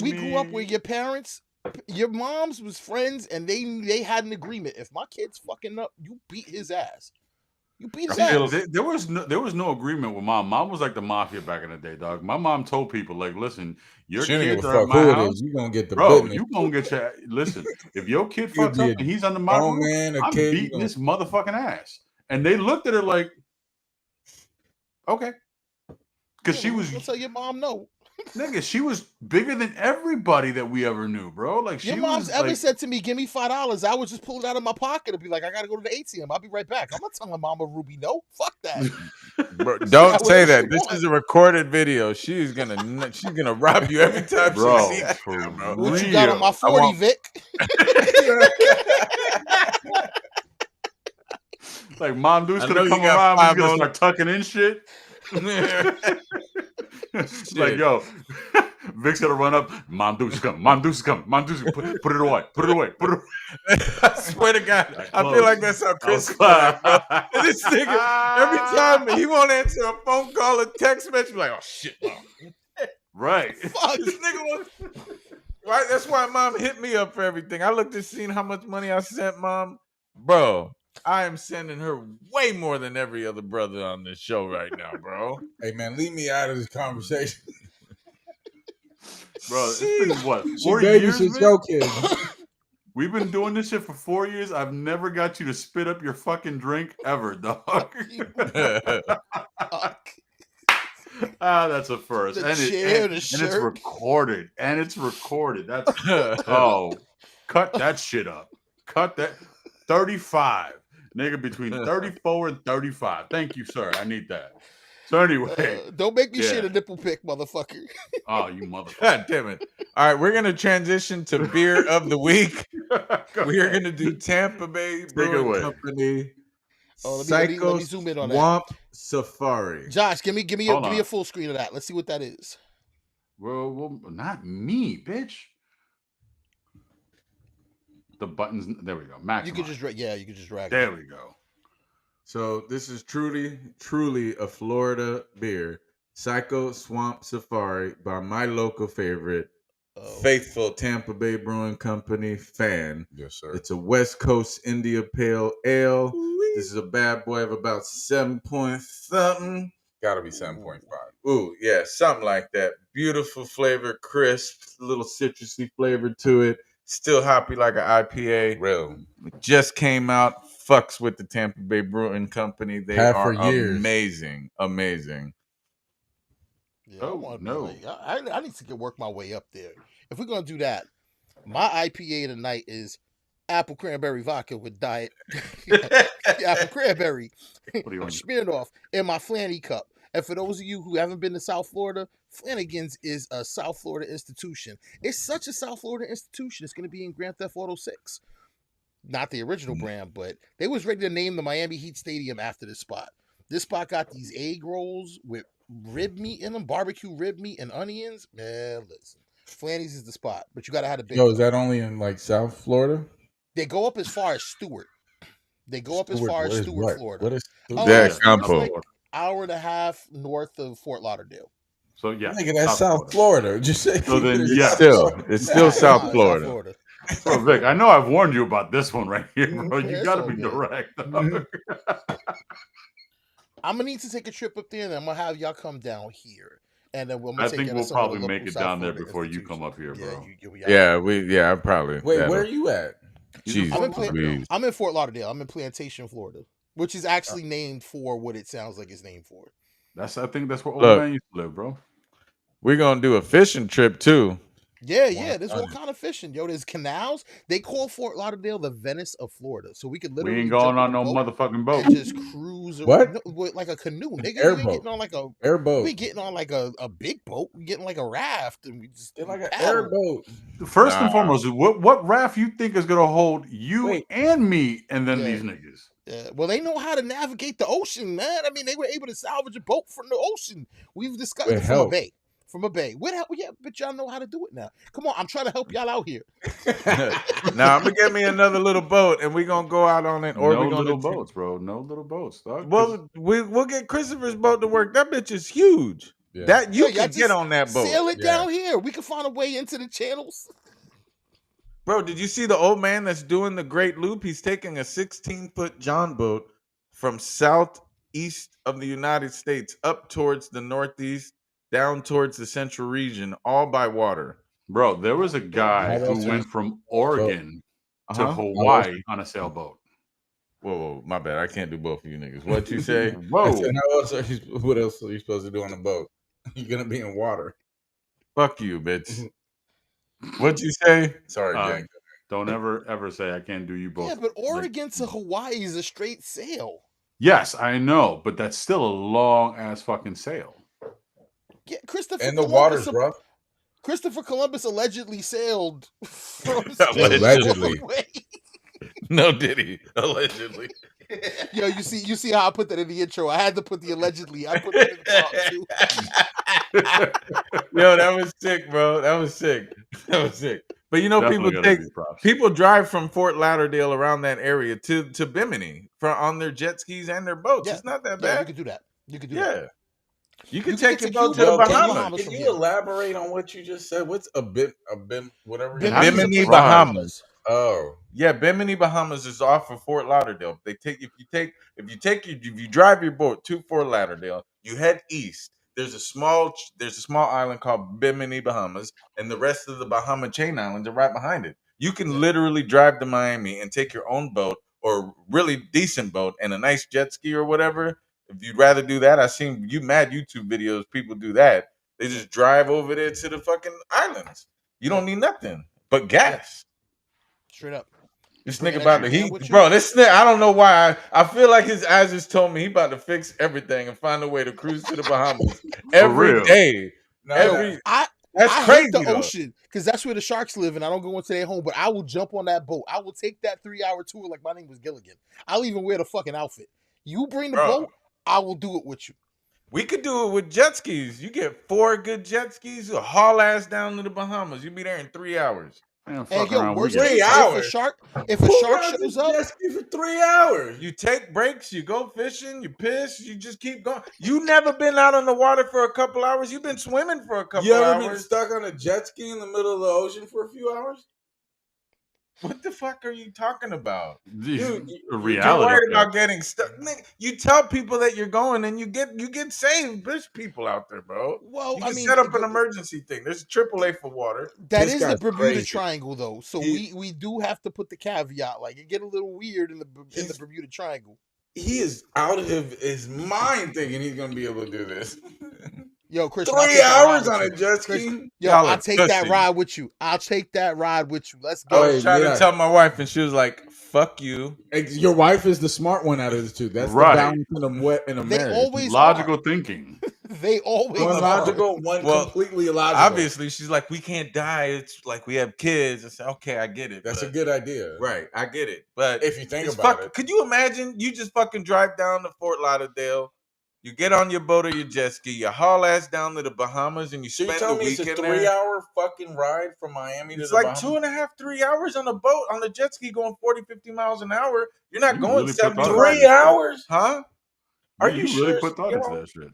we grew up with your parents. Your mom's was friends, and they had an agreement. If my kid's fucking up, you beat his ass. You beat his ass. There was no agreement with mom. Mom was like the mafia back in the day, dog. My mom told people like, listen, your kids are at my house. You gonna get the bro. business. You gonna get your listen. If your kid fucks up and he's under my roof, man, I'm kid, beating this motherfucking ass. And they looked at her like, okay, because she was. So your mom know. Nigga, she was bigger than everybody that we ever knew, bro. Like your mom's ever said to me, "Give me $5." I would just pull it out of my pocket and be like, "I gotta go to the ATM. I'll be right back." I'm not telling Mama Ruby no. Fuck that. Bro, don't say that. This is a recorded video. She's gonna rob you every time bro, she sees for it, bro. What you got on my 40, Vic? Like Mom Deuce gonna come around, he's gonna start tucking in shit. Like, yo, Vic's gonna run up. Mom Deuce is coming. Mom Deuce is coming. Mom Deuce, put it away. Put it away. Put it away. I swear to God, I feel like that's how Chris is. This nigga, every time he won't answer a phone call or text message, like, oh shit, Mom. Right. Fuck, this nigga Right? That's why mom hit me up for everything. I looked and seen how much money I sent mom. Bro, I am sending her way more than every other brother on this show right now, bro. Hey man, leave me out of this conversation. Bro, it's been what, She 4 years, babysits man? your kids. We've been doing this shit for 4 years. I've never got you to spit up your fucking drink ever, dog. That's a first. The And chair, the it's shirt. recorded. And it's recorded. That's cut that shit up. Cut that 35. Nigga, between 34 and 35. Thank you, sir. I need that. So anyway. Don't make me Yeah. share the nipple pick, motherfucker. Oh, you motherfucker. God damn it. All right, we're gonna transition to beer of the week. We are gonna do Tampa Bay Brewing away. Company. Oh, let Psycho me zoom in on that. Swamp Safari. Josh, give me Hold a on. full screen of that. Let's see what that is. Well, not me, bitch. The buttons. There we go. Maximize. You could just you could just drag. There we go. So this is truly a Florida beer. Psycho Swamp Safari by my local favorite, faithful Tampa Bay Brewing Company fan. Yes, sir. It's a West Coast India Pale Ale. This is a bad boy of about 7 point something. Gotta be 7.5. Ooh, yeah, something like that. Beautiful flavor, crisp, little citrusy flavor to it. Still hoppy like an IPA. Real. Just came out. Fucks with the Tampa Bay Brewing Company. They Have are for years. amazing. Amazing. Yeah, I need to work my way up there. If we're gonna do that, my IPA tonight is apple cranberry vodka with diet apple cranberry Smirnoff in my Flanny cup. And for those of you who haven't been to South Florida, Flanagan's is a South Florida institution. It's such a South Florida institution. It's going to be in Grand Theft Auto 6. Not the original brand, but they was ready to name the Miami Heat Stadium after this spot. This spot got these egg rolls with rib meat in them, barbecue rib meat and onions. Man, listen, Flanny's is the spot, but you got to have a big. Yo, is that only in like South Florida? They go up as far as Stewart. Florida. What is Stewart? That Campo. Like hour and a half north of Fort Lauderdale. So yeah, Nigga, that's South Florida. Just say. So then, It's yeah. still South Florida. So Vic, I know I've warned you about this one right here, bro. Yeah, You it's got to all be good. direct. I'm gonna need to take a trip up there, and I'm gonna have y'all come down here, and then I think we'll probably make it down there before you come up here, bro. Yeah, probably. Wait, where are you at? Jesus, I'm in Fort Lauderdale. I'm in Plantation, Florida, which is actually named for what it sounds like it's named for. I think that's where old Look. man used to live, bro. We're gonna do a fishing trip too. Yeah. There's all kind of fishing, yo. There's canals. They call Fort Lauderdale the Venice of Florida, so we could literally We ain't going jump on a no boat motherfucking boat. and just cruise. What? Like a canoe, nigga. Airboat. We ain't getting on like a Airboat. We getting on like a big boat. We getting like a raft, and we just It's like an paddle. airboat. First and foremost, what raft you think is gonna hold you Wait. and me and then Yeah. these niggas? Well, they know how to navigate the ocean, man. I mean, they were able to salvage a boat from the ocean. We've discussed With it from help. a bay. From a bay. What help? Yeah, but y'all know how to do it now. Come on, I'm trying to help y'all out here. Now I'm gonna get me another little boat, and we're gonna go out on it. Or No we're gonna little boats, bro. No little boats, dog. Well, we'll get Christopher's boat to work. That bitch is huge. Yeah. That you Yo, y'all can get just on that boat, Sail it Yeah. down here. We can find a way into the channels. bro. Did you see the old man that's doing the Great Loop? He's taking a 16-foot John boat from southeast of the United States up towards the northeast, down towards the central region, all by water. Bro, there was a guy How who else went is- from Oregon to Uh-huh. Hawaii on a sailboat. Whoa, my bad. I can't do both of you niggas. What you say? I Whoa. said, what else are you supposed to do on a boat? You're gonna be in water. Fuck you, bitch. What'd you say? Sorry, Uh, gang. Don't ever say I can't do you both. Yeah, but Like, Oregon to Hawaii is a straight sail. yes, I know, but that's still a long ass fucking sail. Yeah, Christopher And the Columbus, water's rough. Christopher Columbus allegedly sailed from Allegedly. Norway. No, did he? Allegedly. Yo, you see how I put that in the intro. I had to put the allegedly. I put that in the top too. Yo, that was sick, bro. That was sick. But you know, Definitely gotta give you props. people drive from Fort Lauderdale around that area to Bimini on their jet skis and their boats. Yeah. It's not that Yeah, you bad. could do that. You could do Yeah. that. You can You can take get your to boat to Cuba the and take Bahamas. Bahamas Can from you here. elaborate on what you just said? What's a whatever? And how do you Bimini's a place in drive? Bahamas. Oh, Yeah, Bimini, Bahamas is off of Fort Lauderdale. They take if you drive your boat to Fort Lauderdale, you head east. There's a small island called Bimini, Bahamas, and the rest of the Bahama chain islands are right behind it. You can Yeah. literally drive to Miami and take your own boat or really decent boat and a nice jet ski or whatever. If you'd rather do that, I've seen mad YouTube videos. People do that. They just drive over there to the fucking islands. You don't need nothing but gas. Straight up. You This bring nigga an about extra to can he with you. bro. This nigga, I don't know why. I feel like his eyes just told me he about to fix everything and find a way to cruise to the Bahamas For every real. day. no, Every that's I hate the crazy though. ocean because that's where the sharks live, and I don't go into their home. But I will jump on that boat. I will take that 3-hour tour like my name was Gilligan. I'll even wear the fucking outfit. You bring the Bro. boat, I will do it with you. We could do it with jet skis. You get 4 good jet skis, you haul ass down to the Bahamas. You be there in 3 hours. Man, And fuck yo, around. We worst get 3 case, hours. if a Who shark runs shows a up, jet ski for 3 hours? You take breaks, you go fishing, you piss, you just keep going. You never been out on the water for a couple hours. You've been swimming for a couple You ever been hours. stuck on a jet ski in the middle of the ocean for a few hours? What the fuck are you talking about? Dude, a You're reality. worried up there. about getting stuck. Nigga, you tell people that you're going and you get saved. There's people out there, bro. well, You I can mean, set up an emergency thing. There's AAA for water. that This is the guy's Bermuda crazy. Triangle, though. So we do have to put the caveat, like it get a little weird in the He's- Bermuda Triangle. He is out of his mind thinking he's gonna be able to do this. Yo, Chris, 3 hours on a jet Chris, ski. yo, Y'all I'll are take that pussy. ride with you. I'll take that ride with you. Let's I go. was Hey, trying to mira. tell my wife, and she was like, "Fuck you." Your wife is the smart one out of the two. That's Right. the balance in a wet in a They marriage. always Logical thinking. They always One are. logical, one Well, completely illogical. Obviously, she's like, "We can't die. It's like we have kids." I said, "Okay, I get it." That's a but- good idea. right. I get it, but If you think it's about fuck- it. Could you imagine? You just fucking drive down to Fort Lauderdale. You get on your boat or your jet ski. You haul ass down to the Bahamas, and you So you spend tell the me it's a weekend there. 3-hour fucking ride from Miami to It's the like Bahamas? 2.5, 3 hours on a boat on the jet ski going 40, 50 miles an hour. You're not You going really put 75. thought into 3 hours? Huh? Are You you really sure? put thought into that shit?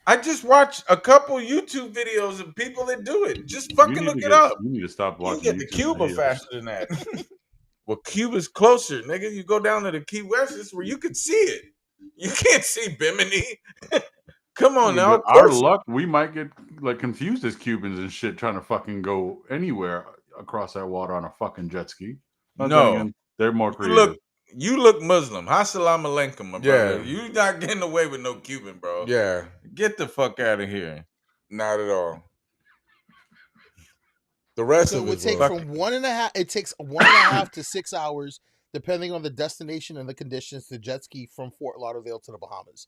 I just watched a couple YouTube videos of people that do it. Just You fucking need look to it get. up. You need to stop You watching. can get to YouTube Cuba videos. faster than that. Well, Cuba's closer, nigga. You go down to the Key West, it's where you could see it. You can't see Bimini. Come on now. But Of our course. luck, we might get like confused as Cubans and shit trying to fucking go anywhere across that water on a fucking jet ski. But then No. again, they're more You creative. look Muslim. Assalamu alaikum, my brother. Yeah. You not getting away with no Cuban, bro. Yeah, Get the fuck out of here. not at all. The rest So it of would it take was from 1.5. It takes 1.5 to 6 hours, depending on the destination and the conditions, to jet ski from Fort Lauderdale to the Bahamas.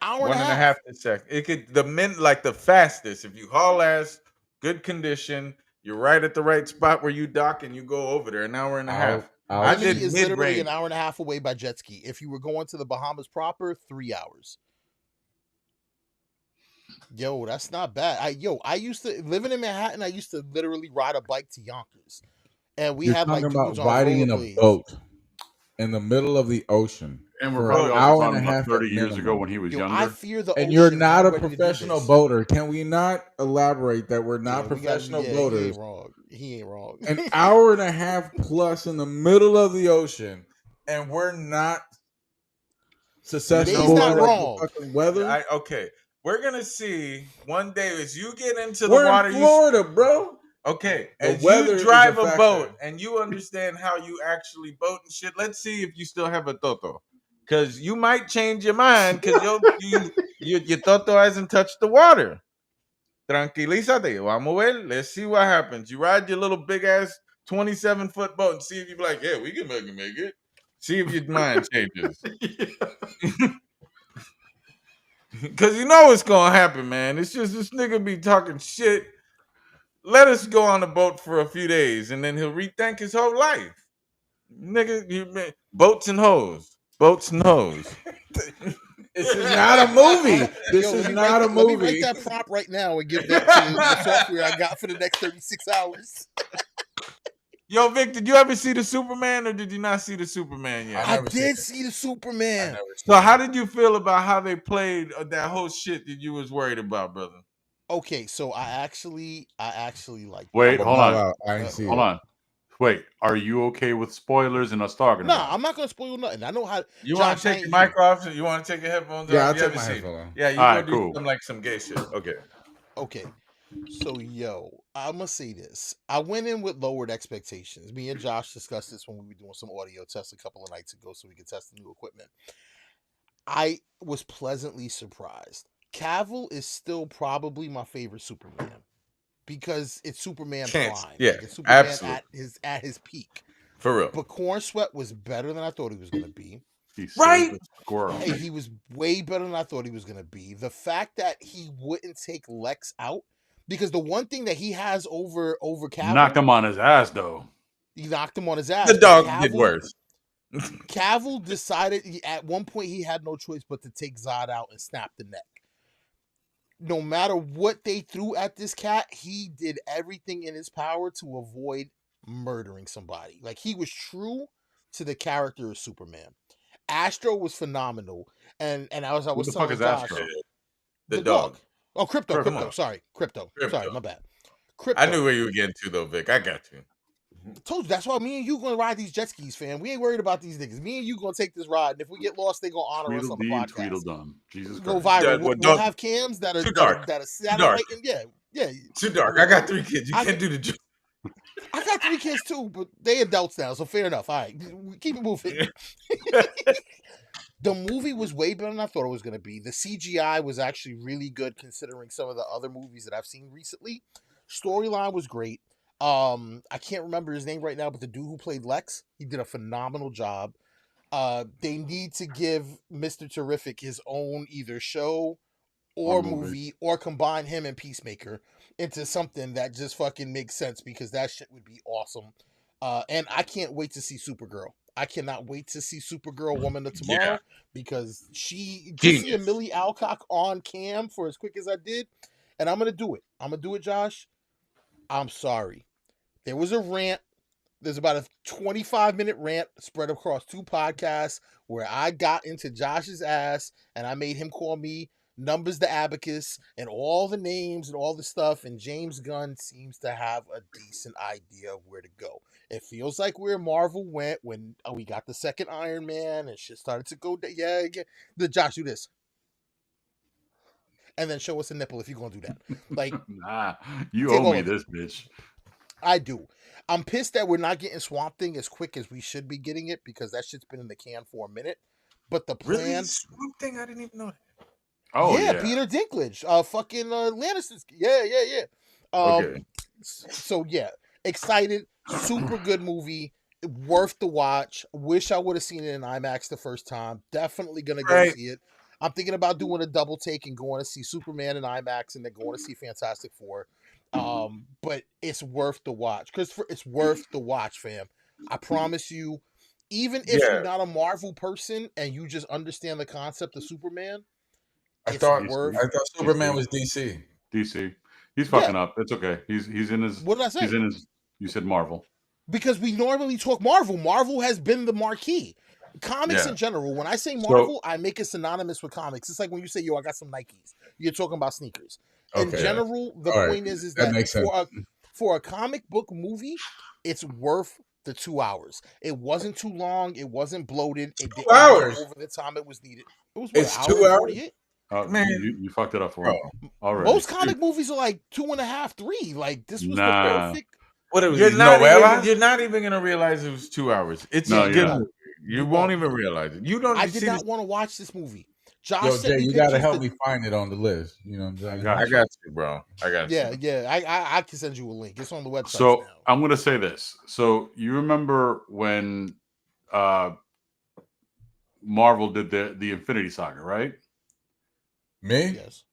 Hour One and a half to second. It could the fastest. If you haul ass, good condition, you're right at the right spot where you dock and you go over there an hour and a half. I Bimini did is literally mid-range. an hour and a half away by jet ski. If you were going to the Bahamas proper, 3 hours. Yo, that's not bad. I used to living in Manhattan. I used to literally ride a bike to Yonkers, and we You're had like talking about dudes on riding in a rollerblades. boat in the middle of the ocean. And we're for probably an also hour talking and a about half 30 at years ago minimum. when he was Yo, younger. I fear the And ocean. you're I'm not a ready to do professional this. boater. Can we not elaborate that we're not Yeah, professional He boaters? ain't wrong. He ain't wrong. An hour and a half plus in the middle of the ocean, and we're not susceptible He's not to like, wrong. the fucking weather. Okay. We're gonna see one day as you get into the We're water. in Florida, bro. Okay, The as weather you is drive a a factor. boat and you understand how you actually boat and shit, let's see if you still have a toto. Because you might change your mind because your toto hasn't touched the water. Tranquilízate, vamos ver. Let's see what happens. You ride your little big ass 27-foot boat and see if you be like, yeah, we can make it. See if your mind changes. Because you know what's going to happen, man. It's just this nigga be talking shit. Let us go on the boat for a few days, and then he'll rethink his whole life. Nigga, boats and hoes. Boats and hoes. This is not a movie. This Yo, is let me not a write, Let me movie. write that prompt right now and give that to the software I got for the next 36 hours. Yo, Vic, did you ever see the Superman or did you not see the Superman yet? I never seen did it. see the I Superman. never So seen how it. did you feel about how they played that whole shit that you was worried about, brother? Okay, so I actually like that. Wait, I'm a hold bow on. out. I ain't see Hold it. on. Wait, are you okay with spoilers and us talking Nah, about I'm not gonna spoil nothing. I know how. You want Josh, to I take your ain't mic you. off? You want to take your headphones Yeah, off? I'll You take haven't my seen it. headphone off. Yeah, it? you All go right, do cool. some like some gay shit. Okay. Okay, so yo, I'ma say this. I went in with lowered expectations. Me and Josh discussed this when we were doing some audio tests a couple of nights ago, so we could test the new equipment. I was pleasantly surprised. Cavill is still probably my favorite Superman because it's Superman Can't. prime. Yeah, Like it's Superman absolutely. at his peak. For real. But Corn Sweat was better than I thought he was gonna be. He saved Right? the squirrel. Hey, he was way better than I thought he was gonna be. The fact that he wouldn't take Lex out, because the one thing that he has over Knocked Cavill, him on his ass though. he knocked him on his ass. The But dog did worse. Cavill decided at one point he had no choice but to take Zod out and snap the neck. No matter what they threw at this cat, he did everything in his power to avoid murdering somebody. Like he was true to the character of Superman. Astro was phenomenal, and I Who was the fuck telling is Josh, Astro? The the dog. dog. Oh, Crypto, Crypto. Come on. Sorry, Crypto. Sorry, Crypto. my bad. I Crypto. knew where you were getting to though, Vic. I got you. Told you that's why me and you gonna ride these jet skis, fam. We ain't worried about these niggas. Me and you gonna take this ride, and if we get lost, they gonna honor us on the Tweedledee and podcast. Tweedledum. Jesus Go Christ. viral. Well, We'll don't- have cams that are Too dark. that are Too dark. satellite, and yeah. Too dark. I got 3 kids. You I can't do the joke. I got 3 kids too, but they adults now, so fair enough. All right, keep it moving. The movie was way better than I thought it was going to be. The CGI was actually really good considering some of the other movies that I've seen recently. Storyline was great. I can't remember his name right now, but the dude who played Lex, he did a phenomenal job. They need to give Mr. Terrific his own either show or Or movie. movie or combine him and Peacemaker into something that just fucking makes sense because that shit would be awesome. And I can't wait to see Supergirl. I cannot wait to see Supergirl Woman of Tomorrow because she just see a Genius. Millie Alcock on cam for as quick as I did, and I'm gonna do it. I'm gonna do it, Josh. I'm sorry. There was a rant. There's about a 25-minute rant spread across 2 podcasts where I got into Josh's ass and I made him call me Numbers the Abacus and all the names and all the stuff. And James Gunn seems to have a decent idea of where to go. It feels like where Marvel went when we got the second Iron Man and shit started to go. Yeah. The Josh, do this. And then show us a nipple if you're going to do that. Like, Nah, you Take owe all me of it. this, bitch. I do. I'm pissed that we're not getting Swamp Thing as quick as we should be getting it because that shit's been in the can for a minute. But the Really? plan, Swamp Thing? I didn't even know that. Oh yeah, yeah. Peter Dinklage, fucking Lannister's, yeah. Okay. So yeah, excited, super good movie, worth the watch. Wish I would have seen it in IMAX the first time. Definitely gonna go Right. see it. I'm thinking about doing a double take and going to see Superman in IMAX and then going to see Fantastic Four. But it's worth the watch. Christopher, it's worth the watch, fam. I promise you, even if Yeah. you're not a Marvel person and you just understand the concept of Superman, I it's thought worth. Superman was DC. DC. He's fucking up. It's okay. He's in his. What did I say? He's in his. You said Marvel. Because we normally talk Marvel. Marvel has been the marquee. Comics Yeah. in general. When I say Marvel, I make it synonymous with comics. It's like when you say, "Yo, I got some Nikes." You're talking about sneakers. In Okay. general, the All right. point is That that makes sense. for a comic book movie, it's worth the 2 hours. It wasn't too long. It wasn't bloated. It didn't go hours? over the time it was needed. It was It's what, 2 an hour and hours? 48? Man. You fucked it up for him already. Most comic movies are like 2.5, 3. Like this was Nah. the perfect. What it was? You're You're not even gonna realize it was 2 hours. It's No, you're gonna- not. you won't even realize it. You don't. I you did see not this- want to watch this movie. Josh Yo, sent Jay, me you gotta pictures help that- me find it on the list. You know what I'm saying? got I got you, bro. I got Yeah, you. yeah. I can send you a link. It's on the website So now. I'm gonna say this. So you remember when Marvel did the Infinity Saga, right? Me? Yes.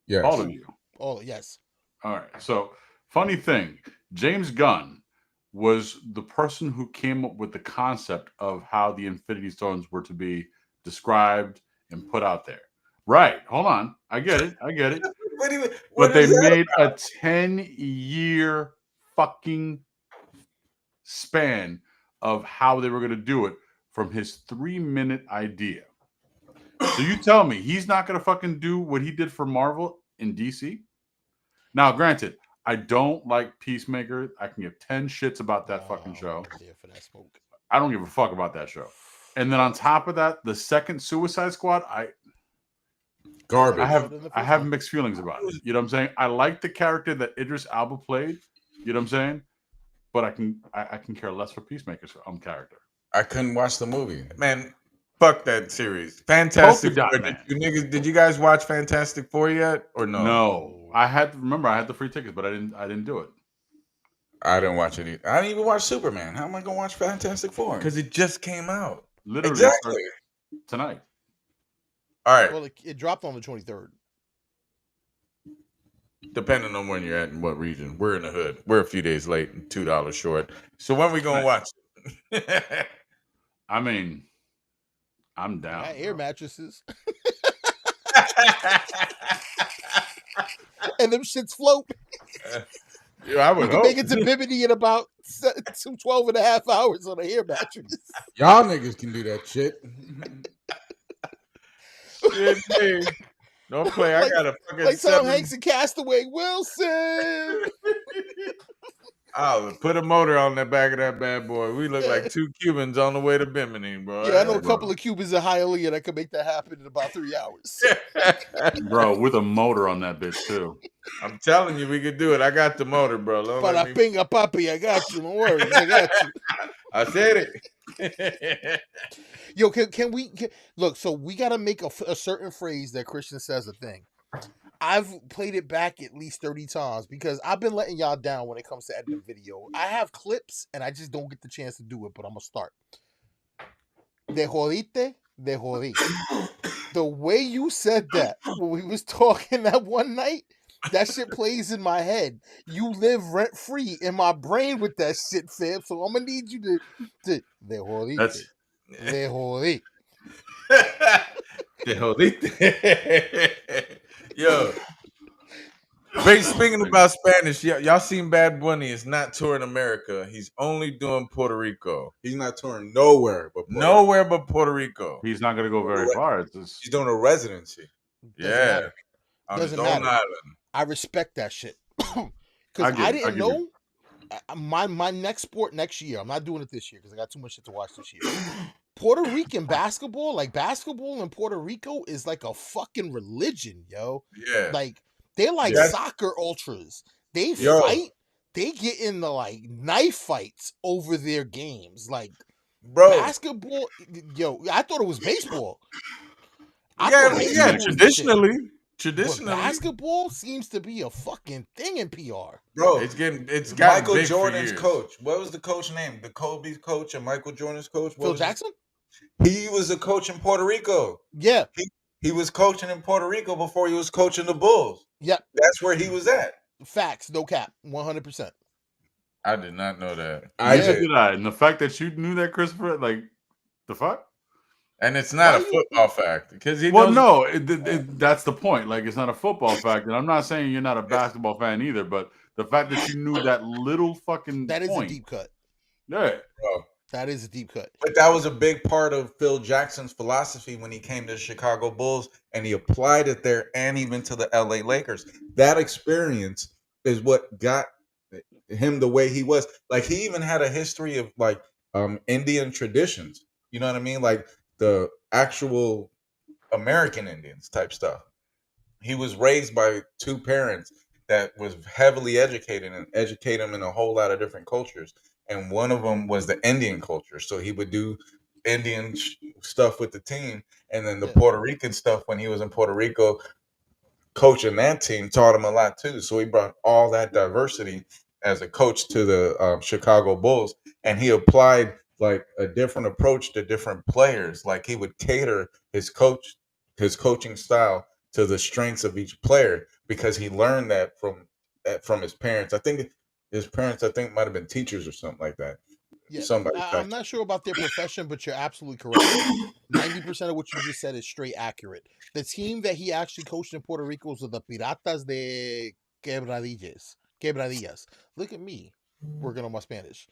Yes. All of you. Oh, yes. All right. So funny thing, James Gunn was the person who came up with the concept of how the Infinity Stones were to be described and put out there. Right. Hold on. I get it. But they made a 10-year fucking span of how they were going to do it from his 3-minute idea. So you tell me he's not going to fucking do what he did for Marvel in DC? Now, granted, I don't like Peacemaker. I can give 10 shits about that fucking show. There for that smoke. I don't give a fuck about that show. And then on top of that, the second Suicide Squad, Garbage. I have mixed feelings about it. You know what I'm saying? I like the character that Idris Elba played. You know what I'm saying? But I can care less for Peacemaker's character. I couldn't watch the movie. Man, fuck that series. Fantastic Polka Four. Dot Man. Did you guys watch Fantastic Four yet or no? No. I had the free tickets, but I didn't do it. I didn't watch it either. I didn't even watch Superman. How am I gonna watch Fantastic Four? Because it just came out. Literally Exactly. tonight. All right. Well, it dropped on the 23rd. Depending on when you're at and what region. We're in the hood. We're a few days late and $2 short. So when we gonna watch it? I mean, I'm down. Got air mattresses. And them shits float. Yeah, I would You can hope. make it to Bimini in about 12 and a half hours on a air mattress. Y'all niggas can do that shit. Shit, man. Don't play. I got a fucking Like Tom 7. Hanks and Castaway Wilson. I'll put a motor on the back of that bad boy. We look like two Cubans on the way to Bimini, bro. Yeah, I know a couple of Cubans in Hialeah that could make that happen in about 3 hours. Bro, with a motor on that bitch too. I'm telling you, we could do it. I got the motor, bro. Don't But let I me- pinga papi, I got you. Don't worry, I got you. I said it. Yo, can we look? So we got to make a certain phrase that Christian says a thing. I've played it back at least 30 times because I've been letting y'all down when it comes to editing video. I have clips and I just don't get the chance to do it, but I'm gonna start. De jodite, de jodí. The way you said that when we was talking that one night, that shit plays in my head. You live rent free in my brain with that shit, fam. So I'm gonna need you to de jodite, That's de jodí. De jodiste. Yo. Speaking about Spanish, y'all seen Bad Bunny is not touring America. He's only doing Puerto Rico. He's not touring nowhere but Nowhere but Puerto Rico. he's not gonna go very far. It's just, He's doing a residency. Doesn't Yeah. matter. On his Doesn't own matter. island. I respect that shit. I Because get I it, I didn't get know my next sport next year. I'm not doing it this year because I got too much shit to watch this year. Puerto Rican basketball, like basketball in Puerto Rico, is like a fucking religion, yo. Yeah. Like they're like That's- soccer ultras. They Yo. fight. They get in the like knife fights over their games. Like Bro, basketball, yo. I thought it was baseball. I Yeah, thought baseball yeah, was the shit. traditionally. But Traditionally. basketball seems to be a fucking thing in PR. bro, It's gotten Michael big for Jordan's years. coach. What was the coach name? The Kobe's coach and Michael Jordan's coach? What Phil was Jackson? He was a coach in Puerto Rico. Yeah. He was coaching in Puerto Rico before he was coaching the Bulls. Yep. That's where he was at. Facts. No cap. 100%. I did not know that. I neither did. did I. And the fact that you knew that, Christopher, like the fuck? And it's not Why a you- football fact because he Well, knows- no, that's the point. Like, it's not a football fact, and I'm not saying you're not a basketball fan either. But the fact that you knew that little fucking That is point, a deep cut. yeah, Bro. That is a deep cut. But that was a big part of Phil Jackson's philosophy when he came to the Chicago Bulls, and he applied it there and even to the LA Lakers. That experience is what got him the way he was. Like, he even had a history of like Indian traditions. You know what I mean? Like the actual American Indians type stuff. He was raised by two parents that was heavily educated and educate him in a whole lot of different cultures. And one of them was the Indian culture. So he would do Indian stuff with the team. And then the Yeah. Puerto Rican stuff when he was in Puerto Rico, coaching that team taught him a lot too. So he brought all that diversity as a coach to the Chicago Bulls. And he applied like a different approach to different players. Like he would cater his coaching style to the strengths of each player because he learned that from his parents. I think his parents, might have been teachers or something like that. Yeah. Somebody. I'm not sure about their profession, but you're absolutely correct. 90% of what you just said is straight accurate. The team that he actually coached in Puerto Rico was the Piratas de Quebradillas. Look at me. working on my Spanish,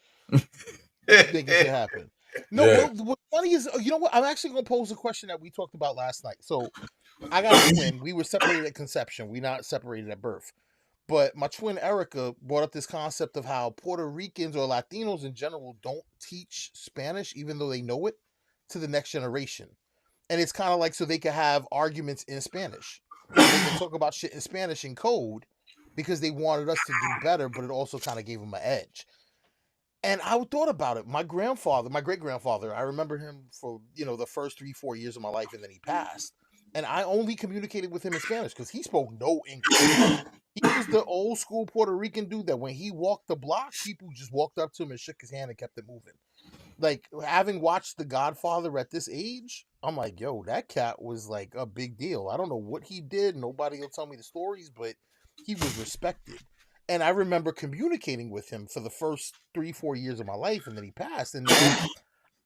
making shit happen. No, Yeah. what's funny is, you know what? I'm actually gonna pose a question that we talked about last night. So I got a twin. We were separated at conception. We not separated at birth. But my twin Erica brought up this concept of how Puerto Ricans or Latinos in general don't teach Spanish, even though they know it, to the next generation. And it's kind of like so they can have arguments in Spanish. They can talk about shit in Spanish in code because they wanted us to do better, but it also kind of gave them an edge. And I thought about it. My grandfather, my great grandfather, I remember him for, the first 3, 4 years of my life, and then he passed. And I only communicated with him in Spanish because he spoke no English. He was the old school Puerto Rican dude that when he walked the block, people just walked up to him and shook his hand and kept it moving. Like, having watched The Godfather at this age, I'm like, yo, that cat was like a big deal. I don't know what he did. Nobody will tell me the stories, but he was respected. And I remember communicating with him for the first 3, 4 years of my life, and then he passed. And now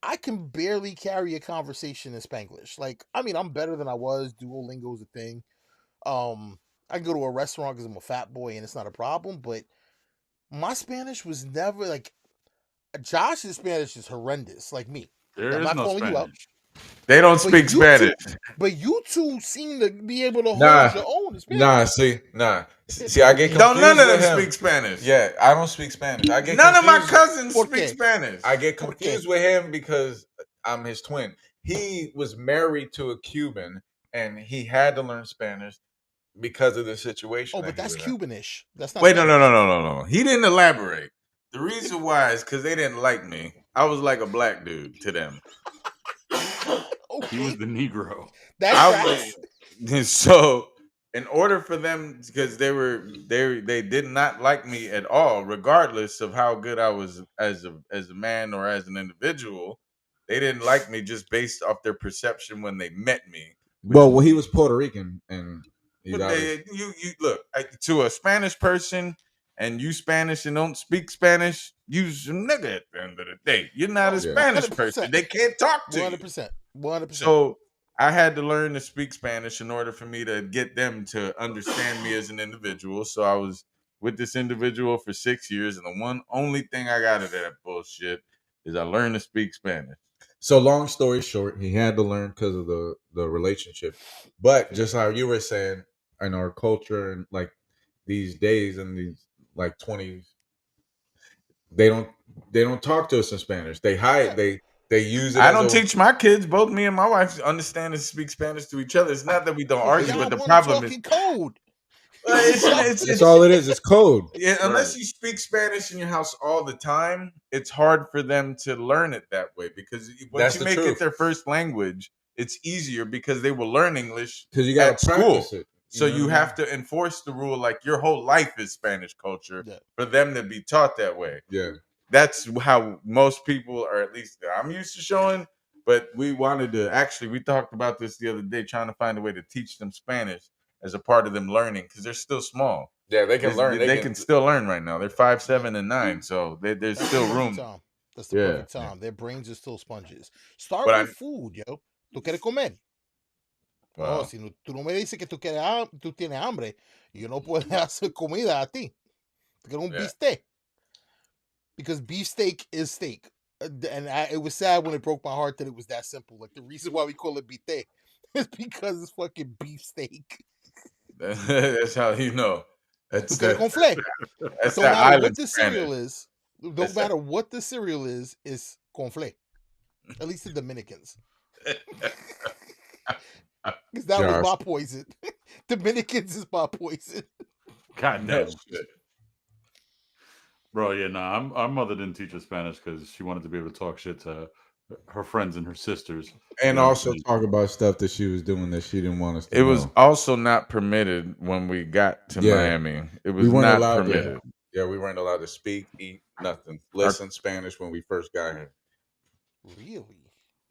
I can barely carry a conversation in Spanglish. Like, I mean, I'm better than I was. Duolingo's a thing. I can go to a restaurant because I'm a fat boy and it's not a problem. But my Spanish was never like Josh's Spanish is horrendous, like me. There I'm is not no calling you out. Spanish. They don't But speak you Spanish. But you two seem to be able to Nah. hold your own in Spanish. See, I get confused Don't none of with them him. speak Spanish. Yeah, I don't speak Spanish. I get None of my confused- cousins ¿Por speak qué? Spanish. I get ¿Por qué? confused with him because I'm his twin. He was married to a Cuban, and he had to learn Spanish because of the situation. Oh, but that's Cubanish. That's not. Wait, no. Spanish. He didn't elaborate. The reason why is because they didn't like me. I was like a black dude to them. He was Okay, the Negro. that I tracks. was, so in order for them, because they did not like me at all, regardless of how good I was as a man or as an individual. They didn't like me just based off their perception when they met me. Well, he was Puerto Rican, and But you look to a Spanish person, and you Spanish and don't speak Spanish, you's a nigga at the end of the day. You're not a Oh, Spanish 100%. person. They can't talk to you. 100%. 100%. So I had to learn to speak Spanish in order for me to get them to understand me as an individual. So I was with this individual for 6 years, and the only thing I got out of that bullshit is I learned to speak Spanish. So long story short, he had to learn because of the relationship. But just how you were saying, in our culture and like these days and these like 20s, they don't talk to us in Spanish. They hide. They use it. I as don't a- teach my kids, both me and my wife, understand and speak Spanish to each other. It's not that we don't argue, Y'all but the wanna problem talk is in code. That's all it is. It's code. Yeah, unless you speak Spanish in your house all the time, it's hard for them to learn it that way because once That's you the make truth. it their first language, it's easier because they will learn English Because you at got to practice school. it. So know you what I have to enforce the rule like your whole life is Spanish culture Yeah. for them to be taught that way. mean? Yeah. That's how most people, or at least I'm used to showing. But we wanted to we talked about this the other day, trying to find a way to teach them Spanish as a part of them learning because they're still small. Yeah, they can learn. They can still learn right now. They're 5, 7, and 9, so there's That's still the perfect room. time. That's the Yeah, perfect time. Their brains are still sponges. Start But with food, yo. ¿Tú quieres comer? Wow. Oh, si no, tú no me dices que tú tienes hambre, yo no puedo hacer comida a ti. Tú quieres un Yeah. beefsteak. Because beefsteak is steak. And it was sad when it broke my heart that it was that simple. Like, the reason why we call it beefsteak is because it's fucking beefsteak. That's how you know. That's Tú quieres that. conflé. That's No that matter island what the Spanish. cereal is, no That's that- matter what the cereal is conflé. At least the Dominicans. Because that was Josh. my poison. Dominicans is my poison. God damn. That shit. Bro, yeah, nah, our mother didn't teach us Spanish because she wanted to be able to talk shit to her friends and her sisters. And You know, also talk about stuff that she was doing that she didn't want us to It was know. also not permitted when we got to Yeah. Miami. It was We weren't not allowed. permitted. Yeah, we weren't allowed to speak, eat, nothing. Listen Spanish when we first got here. Really?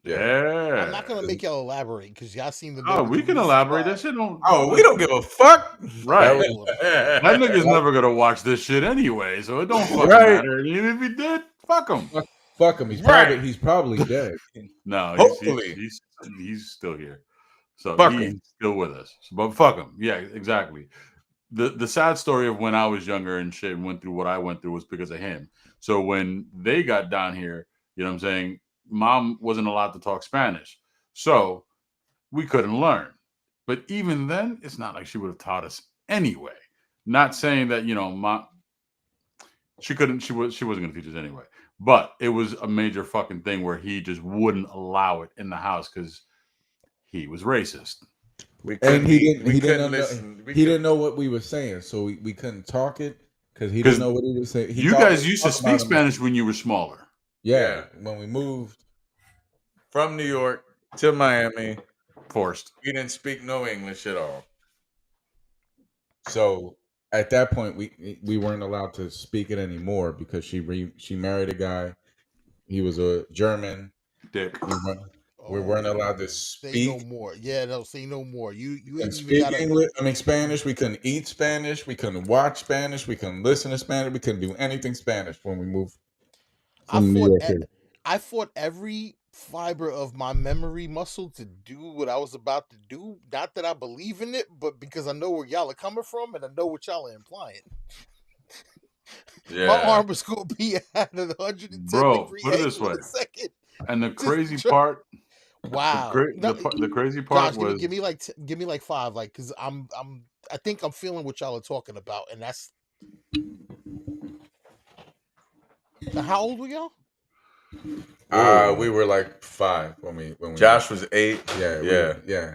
Yeah. I'm not going to make y'all elaborate because y'all seem to know. Oh, the we can reasons elaborate. why. That shit don't. Oh, we don't give a fuck. Right. That That nigga's never gonna watch this shit anyway, so it don't fucking Right. matter. And even if he did, fuck him. Fuck him. He's Right. probably dead. No, Hopefully. he's still here. So Fuck he's him. still with us. But fuck him. Yeah, exactly. The sad story of when I was younger and shit and went through what I went through was because of him. So when they got down here, you know what I'm saying, mom wasn't allowed to talk Spanish. So we couldn't learn. But even then, it's not like she would have taught us anyway. Not saying that, mom, she wasn't gonna teach us anyway. But it was a major fucking thing where he just wouldn't allow it in the house because he was racist. And he didn't know what we were saying, so we couldn't talk it because he didn't know what he was saying. You guys used to speak Spanish when you were smaller. Yeah, when we moved from New York to Miami, forced. We didn't speak no English at all. So at that point, we weren't allowed to speak it anymore because she married a guy. He was a German. Dick. We weren't allowed to speak. Say no more. Yeah, no, say no more. You speak English. I mean Spanish. We couldn't eat Spanish. We couldn't watch Spanish. We couldn't listen to Spanish. We couldn't do anything Spanish when we moved from New York here. I fought every fiber of my memory muscle to do what I was about to do. Not that I believe in it, but because I know where y'all are coming from and I know what y'all are implying. Yeah. My arm was going to be at 110 degree put it this way. And the crazy part. Wow. The crazy part Josh, was give me like 5, like, because I think I'm feeling what y'all are talking about, and that's. How old were y'all? We were like 5 when we Josh was 8. Yeah.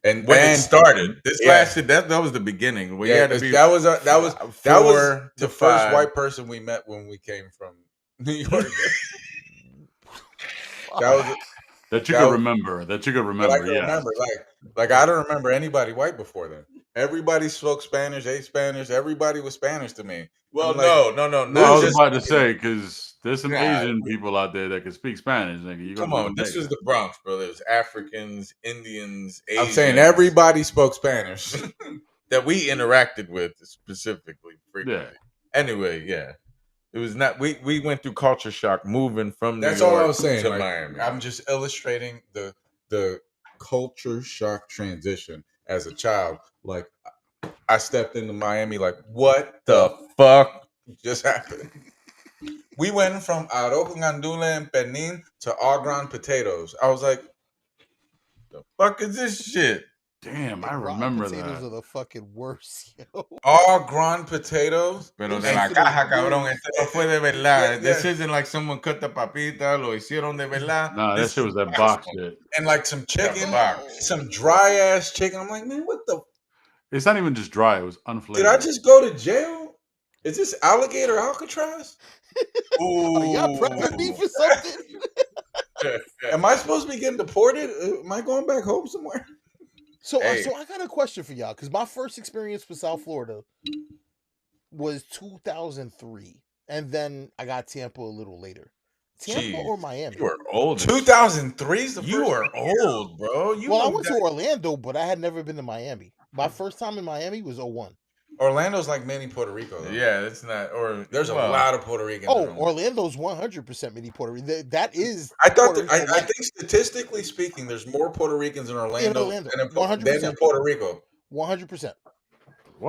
And when it started, this lasted. That was the beginning. We had to be, that was the first white person we met when we came from New York. That you could remember. That you could remember. I can remember. Like I don't remember anybody white before then. Everybody spoke Spanish, ate Spanish. Everybody was Spanish to me. Well, no. I was about to say because there's some Asian people out there that can speak Spanish. Nigga. Come on, this was the Bronx, bro. There's Africans, Indians, Asians. I'm saying everybody spoke Spanish that we interacted with specifically. Frequently. Yeah. Anyway, yeah. It was not. We went through culture shock moving from New York. That's all I was saying. To Miami. I'm just illustrating the culture shock transition as a child. Like I stepped into Miami. Like what the fuck just happened? We went from arroz con gandules and pernil to au grain potatoes. I was like, the fuck is this shit? Damn, I remember that. Potatoes are the fucking worst, yo. Au grain potatoes. Pero de la caja, cabrón. Esto no fue de verdad. This isn't like someone cut the papita, lo hicieron de verdad. Nah, that shit was that box shit. And like some chicken, some dry ass chicken. I'm like, man, what the? It's not even just dry. It was unflavored. Did I just go to jail? Is this alligator Alcatraz? Ooh. Are y'all prepping me for something? Am I supposed to be getting deported? Am I going back home somewhere? So I got a question for y'all because my first experience with South Florida was 2003, and then I got Tampa a little later. Tampa or Miami? You were old. 2003 is the you were old, bro. I went to Orlando, but I had never been to Miami. My first time in Miami was 2001. Orlando's like mini Puerto Rico, though. Yeah, it's not. Or there's a lot of Puerto Ricans. Oh, Orlando's 100% mini Puerto Rican. That is. I thought. I think statistically speaking, there's more Puerto Ricans in Orlando than in Puerto Rico. 100%.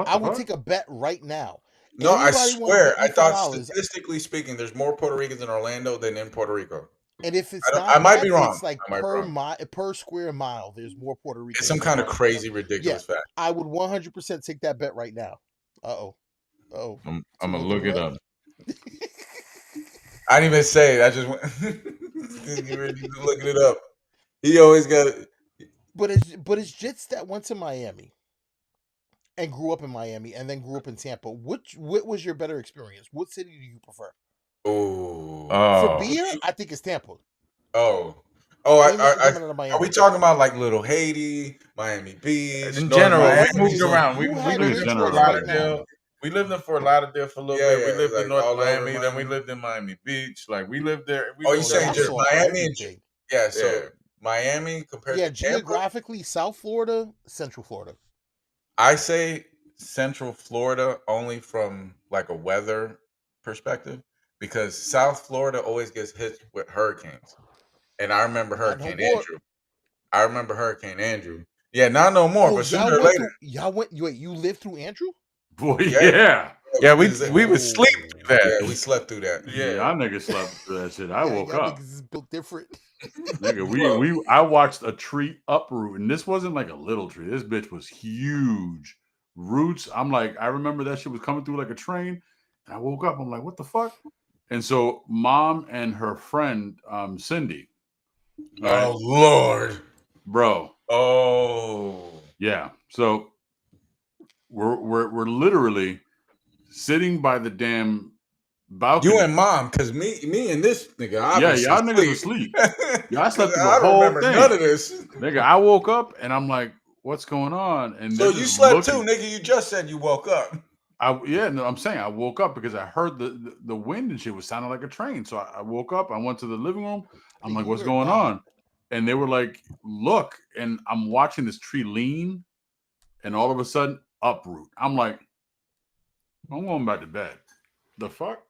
I would take a bet right now. No, I swear. I thought statistically speaking, there's more Puerto Ricans in Orlando than in Puerto Rico. And if it's not, I might be wrong. It's like per square mile, there's more Puerto Ricans. It's some kind of crazy, ridiculous fact. I would 100% take that bet right now. I'm gonna look it up. I didn't even say it. I just went looking it up. He always got it. But it's Jits that went to Miami and grew up in Miami and then grew up in Tampa. What was your better experience? What city do you prefer? For beer, I think it's Tampa. Are we talking about like Little Haiti, Miami Beach? In general, we moved around. We lived in Fort Lauderdale. We lived in Fort Lauderdale for a little bit. We lived in North Miami. Then we lived in Miami Beach. Like we lived there. You saying just Miami? Yeah. So Miami compared to geographically, South Florida, Central Florida. I say Central Florida only from like a weather perspective. Because South Florida always gets hit with hurricanes. And I remember Hurricane Andrew. Yeah, not no more, but sooner or later. You lived through Andrew? Boy, Yeah. Yeah, we Because- would sleep through that. Yeah, we slept through that. yeah, y'all niggas slept through that shit. I woke y'all up. niggas is built different. Nigga, I watched a tree uproot, and this wasn't like a little tree. This bitch was huge. Roots. I'm like, I remember that shit was coming through like a train. And I woke up. I'm like, what the fuck? And so mom and her friend, Cindy, right? Oh Lord. Bro. Oh. Yeah. So we're literally sitting by the damn balcony. You and mom, because me and this nigga, Yeah, obviously y'all niggas asleep. Y'all slept through the I don't whole remember thing. none of this. Nigga, I woke up and I'm like, what's going on? And So they're you just slept looking. too, nigga. You just said you woke up. No, I'm saying I woke up because I heard the wind and shit was sounding like a train. So I woke up, I went to the living room. I'm like, what's going on? And they were like, look, and I'm watching this tree lean, and all of a sudden uproot. I'm like, I'm going back to bed. The fuck?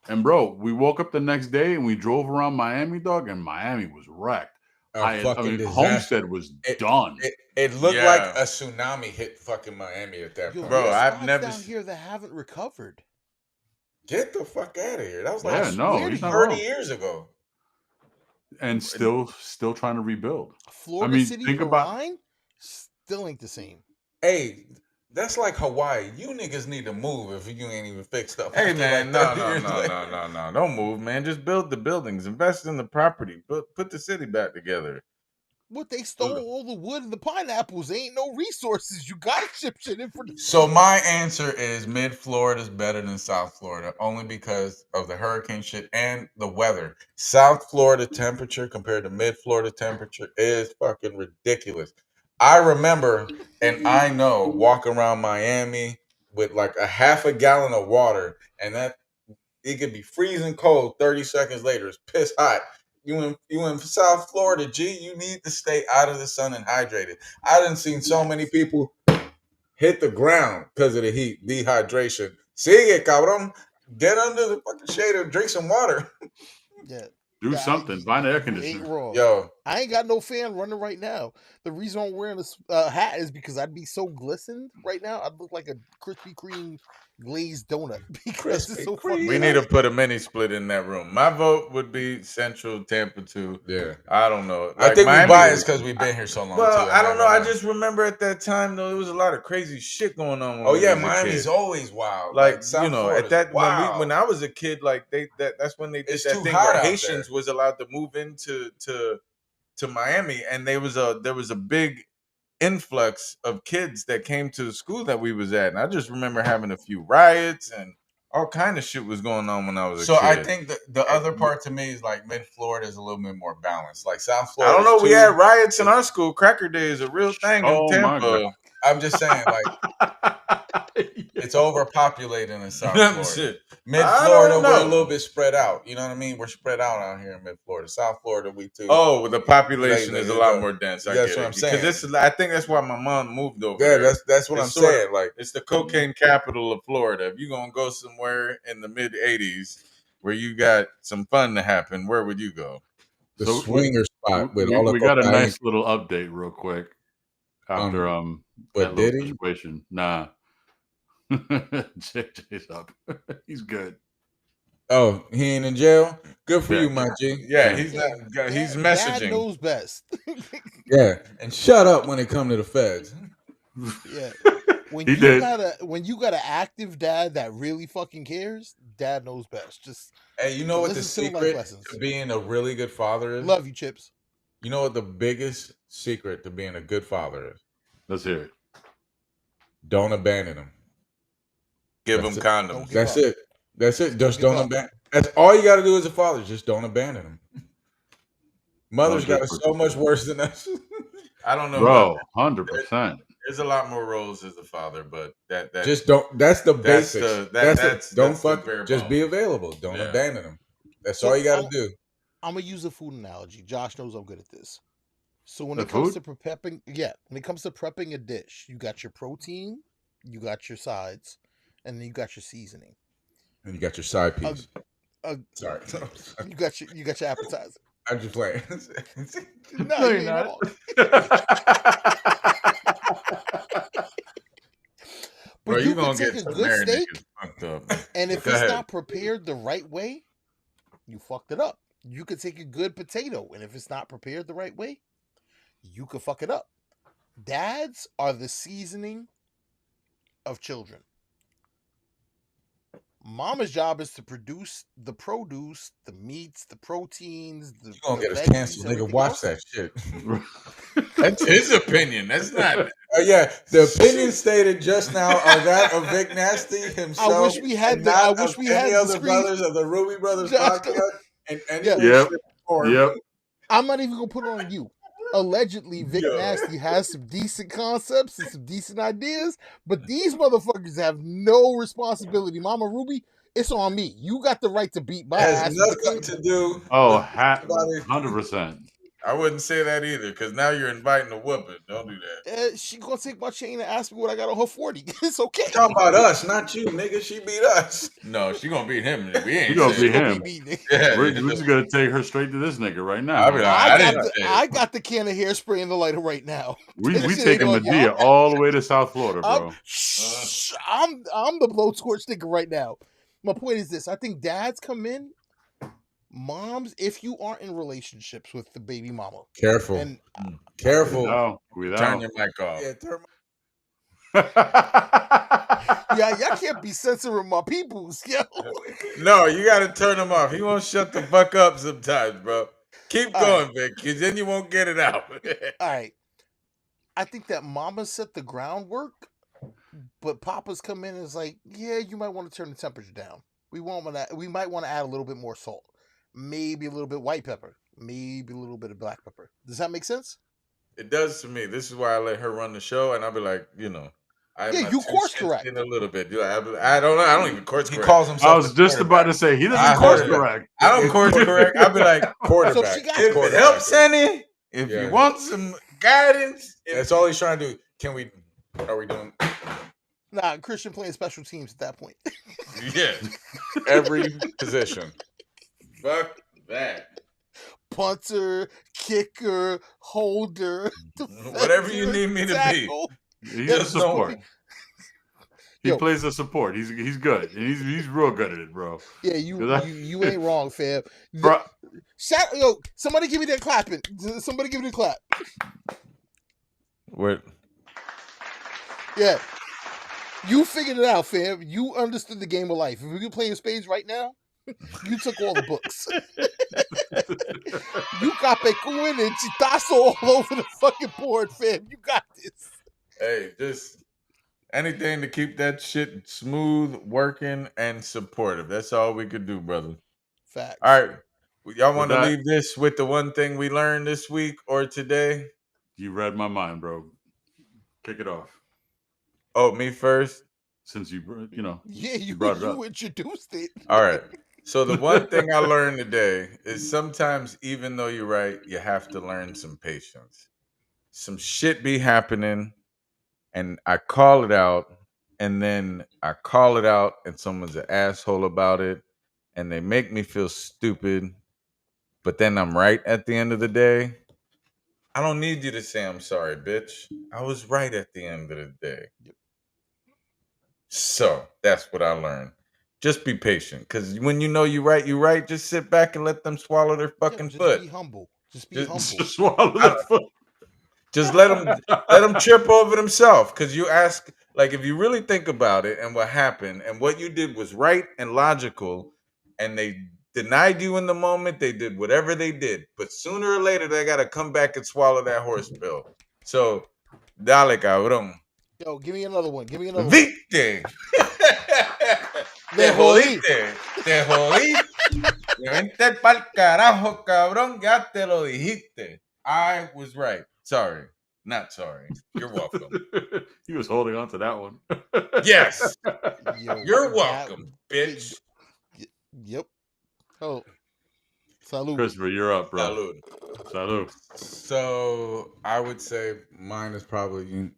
And bro, we woke up the next day and we drove around Miami, dog, and Miami was wrecked. Disaster. Homestead was done. It looked like a tsunami hit fucking Miami at that point. Bro, there's I've spots never down here that haven't recovered. Get the fuck out of here. That was Yeah, like no, he's not 30 wrong. years ago. And still trying to rebuild. Florida City, think the about line still ain't the same. Hey, that's like Hawaii. You niggas need to move if you ain't even fixed up. Hey after man, like no, 30 years later. no. Don't move, man. Just build the buildings, invest in the property, put the city back together. What, they stole all the wood and the pineapples. There ain't no resources. You gotta ship shit in for the. So my answer is mid Florida is better than South Florida, only because of the hurricane shit and the weather. South Florida temperature compared to mid Florida temperature is fucking ridiculous. I remember and I know walking around Miami with like a half a gallon of water, and that it could be freezing cold 30 seconds later. It's piss hot. You in South Florida, G, you need to stay out of the sun and hydrated. I done seen so many people hit the ground because of the heat, dehydration. Sigue, cabrón. Get under the fucking shade and drink some water. Yeah. do something. Find an air You ain't conditioner. wrong. Yo, I ain't got no fan running right now. The reason I'm wearing this hat is because I'd be so glistened right now. I'd look like a Krispy Kreme glazed donut because it's so Krispy fucking Kreme. We need hot. to put a mini split in that room. My vote would be Central Tampa 2. yeah. I don't know. I think Miami we biased is- because we've been here so long. Well, too. I don't know. I just remember at that time though, there was a lot of crazy shit going on. When Oh we yeah, was a Miami's kid. always wild. Like South you know, Florida's at that wild. when I was a kid, like that's when they did It's that too thing hot where out Haitians there. was allowed to move into to Miami, and there was a big influx of kids that came to the school that we was at, and I just remember having a few riots and all kind of shit was going on when I was a So kid. I think the other part to me is like mid Florida is a little bit more balanced. Like South I Florida. don't know. We had riots in our school. Cracker Day is a real thing Oh in my Tampa. I'm just saying, like it's overpopulated in South Florida. Shit. Mid I Florida, don't we're a know. little bit spread out. You know what I mean? We're spread out out here in mid Florida. South Florida, we too. Oh, the population Like, is a lot more dense. I that's get what it. I'm saying. Because I think that's why my mom moved over yeah, there. that's what It's I'm sort of- saying. Like It's the cocaine capital of Florida. If you're gonna go somewhere in the mid '80s where you got some fun to happen, where would you go? the So swinger spot with all the we got a cocaine. nice little update real quick after But that little did he? situation. Nah. JJ's up. He's good. Oh, he ain't in jail. Good for Yeah. you, my G. Yeah, Yeah. he's not. He's Dad messaging. knows best. Yeah, and shut up when it come to the feds. Yeah. When He you did. got an active dad that really fucking cares, dad knows best. Just Hey, you know what the listen to life secret lessons. to being a really good father is? Love you, Chips. You know what the biggest secret to being a good father is? Let's hear it. Don't abandon him. Give That's him it. condoms. Don't give That's up. it. That's it. Just give don't up. abandon. That's all you got to do as a father. Just don't abandon him. Mothers Don't got it just so much worse than us. I don't know, Bro, about 100%. There's a lot more roles as a father, but that Just don't. That's the That's basics. the- that's that's- it. Don't that's the fuck. bare Just be bones. available. Don't Yeah. abandon him. That's So all you got to I'll- do. I'm gonna use a food analogy. Josh knows I'm good at this. So when The it comes food? to prepping a dish, you got your protein, you got your sides, and then you got your seasoning. And you got your side piece. Uh, Sorry, you got your appetizer. I'm just playing. No, No, you you're ain't not. wrong. But Bro, you you could gonna take get a some good married steak, niggas fucked up. and if Go it's ahead. not prepared the right way, you fucked it up. You could take a good potato, and if it's not prepared the right way, you could fuck it up. Dads are the seasoning of children. Mama's job is to produce the produce, the meats, the proteins, the, You gonna the get us veggies, canceled, nigga. everything Watch else. that shit. That's his opinion. That's not. Yeah, the opinion stated just now are that of Vic Nasty himself. I wish we had and the. not I wish of we any had the other screen. brothers of the Ruby Brothers Just- podcast in any Yeah. way, Yep. shape, or form. Yep. I'm not even gonna put it on you. Allegedly, Vic Yeah. Nasty has some decent concepts and some decent ideas, but these motherfuckers have no responsibility. Mama Ruby, it's on me. You got the right to beat my It ass. has nothing to do. Oh, with somebody- 100%. I wouldn't say that either, because now you're inviting a whooping. Don't do that. She gonna take my chain and ask me what I got on her 40. It's okay. Talking about us, not you, nigga. She beat us. No, she gonna beat him. We ain't. You gonna saying beat that. him. Be me, nigga. Yeah, We're just gonna take her straight to this nigga right now. I'll be like, I didn't say it. I got the can of hairspray in the lighter right now. we This shit taking ain't Medea gonna- all the way to South Florida, bro. I'm the blowtorch nigga right now. My point is this: I think dads come in, moms, if you aren't in relationships with the baby mama, Careful. and Careful. No, Turn without. your mic off. Yeah, turn yeah, y'all can't be censoring my peoples, yo. No, you gotta turn him off. He won't shut the fuck up sometimes, bro. Keep All going, Vic, because then you won't get it out. All right, I think that mama set the groundwork, but papas come in and is like, yeah, you might want to turn the temperature down. We might want to add a little bit more salt, maybe a little bit white pepper, maybe a little bit of black pepper. Does that make sense? It does to me. This is why I let her run the show, and I'll be like, you know, I Yeah, you course correct. in a little bit. I don't even course He correct. calls himself. I was just about to say he doesn't course correct. I don't course correct. I'll be like, quarterback. So she got- if it helps any, if Yeah. you want some guidance, That's all he's trying to do. Are we doing Nah, Christian playing special teams at that point. yeah, every position? fuck that. Punter, kicker, holder, Whatever you need me to be. tackle. He's Yeah, a support. He Yo. plays a support. He's good. And he's real good at it, bro. Yeah, Cause you ain't wrong, fam. Bro, Yo, somebody give me that clapping. Somebody give me the clap. What? Yeah. You figured it out, fam. You understood the game of life. If we could play in spades right now, you took all the books. You got Pekuin and Chitazo all over the fucking board, fam. You got this. Hey, just anything to keep that shit smooth, working, and supportive. That's all we could do, brother. Facts. All right. Y'all want to that- leave this with the one thing we learned this week or today? you read my mind, bro. Kick it off. Oh, me first? Since you Yeah, you brought it up. introduced it. All right. So the one thing I learned today is sometimes, even though you're right, you have to learn some patience. Some shit be happening, and I call it out, and then I call it out, and someone's an asshole about it, and they make me feel stupid, but then I'm right at the end of the day. I don't need you to say I'm sorry, bitch. I was right at the end of the day. So that's what I learned. Just be patient, because when you know you're right. Just sit back and let them swallow their fucking Just foot. be humble. Just be Just- humble. Just swallow the foot. Just let them trip over themselves. Because you ask, like, if you really think about it and what happened and what you did was right and logical, and they denied you in the moment, they did whatever they did. But sooner or later, they got to come back and swallow that horse pill. So, dale, cabrón. Yo, give me another one. Give me another one. Viste. Te jodiste. Te jodiste. Te vente pa'l carajo, cabrón. Ya te lo dijiste. I was right. Sorry. Not sorry. You're welcome. He was holding on to that one. Yes. Yo, You're that- welcome, bitch. Yep. Oh. Salud. Christopher, you're up, bro. Salud. Salud. So I would say mine is probably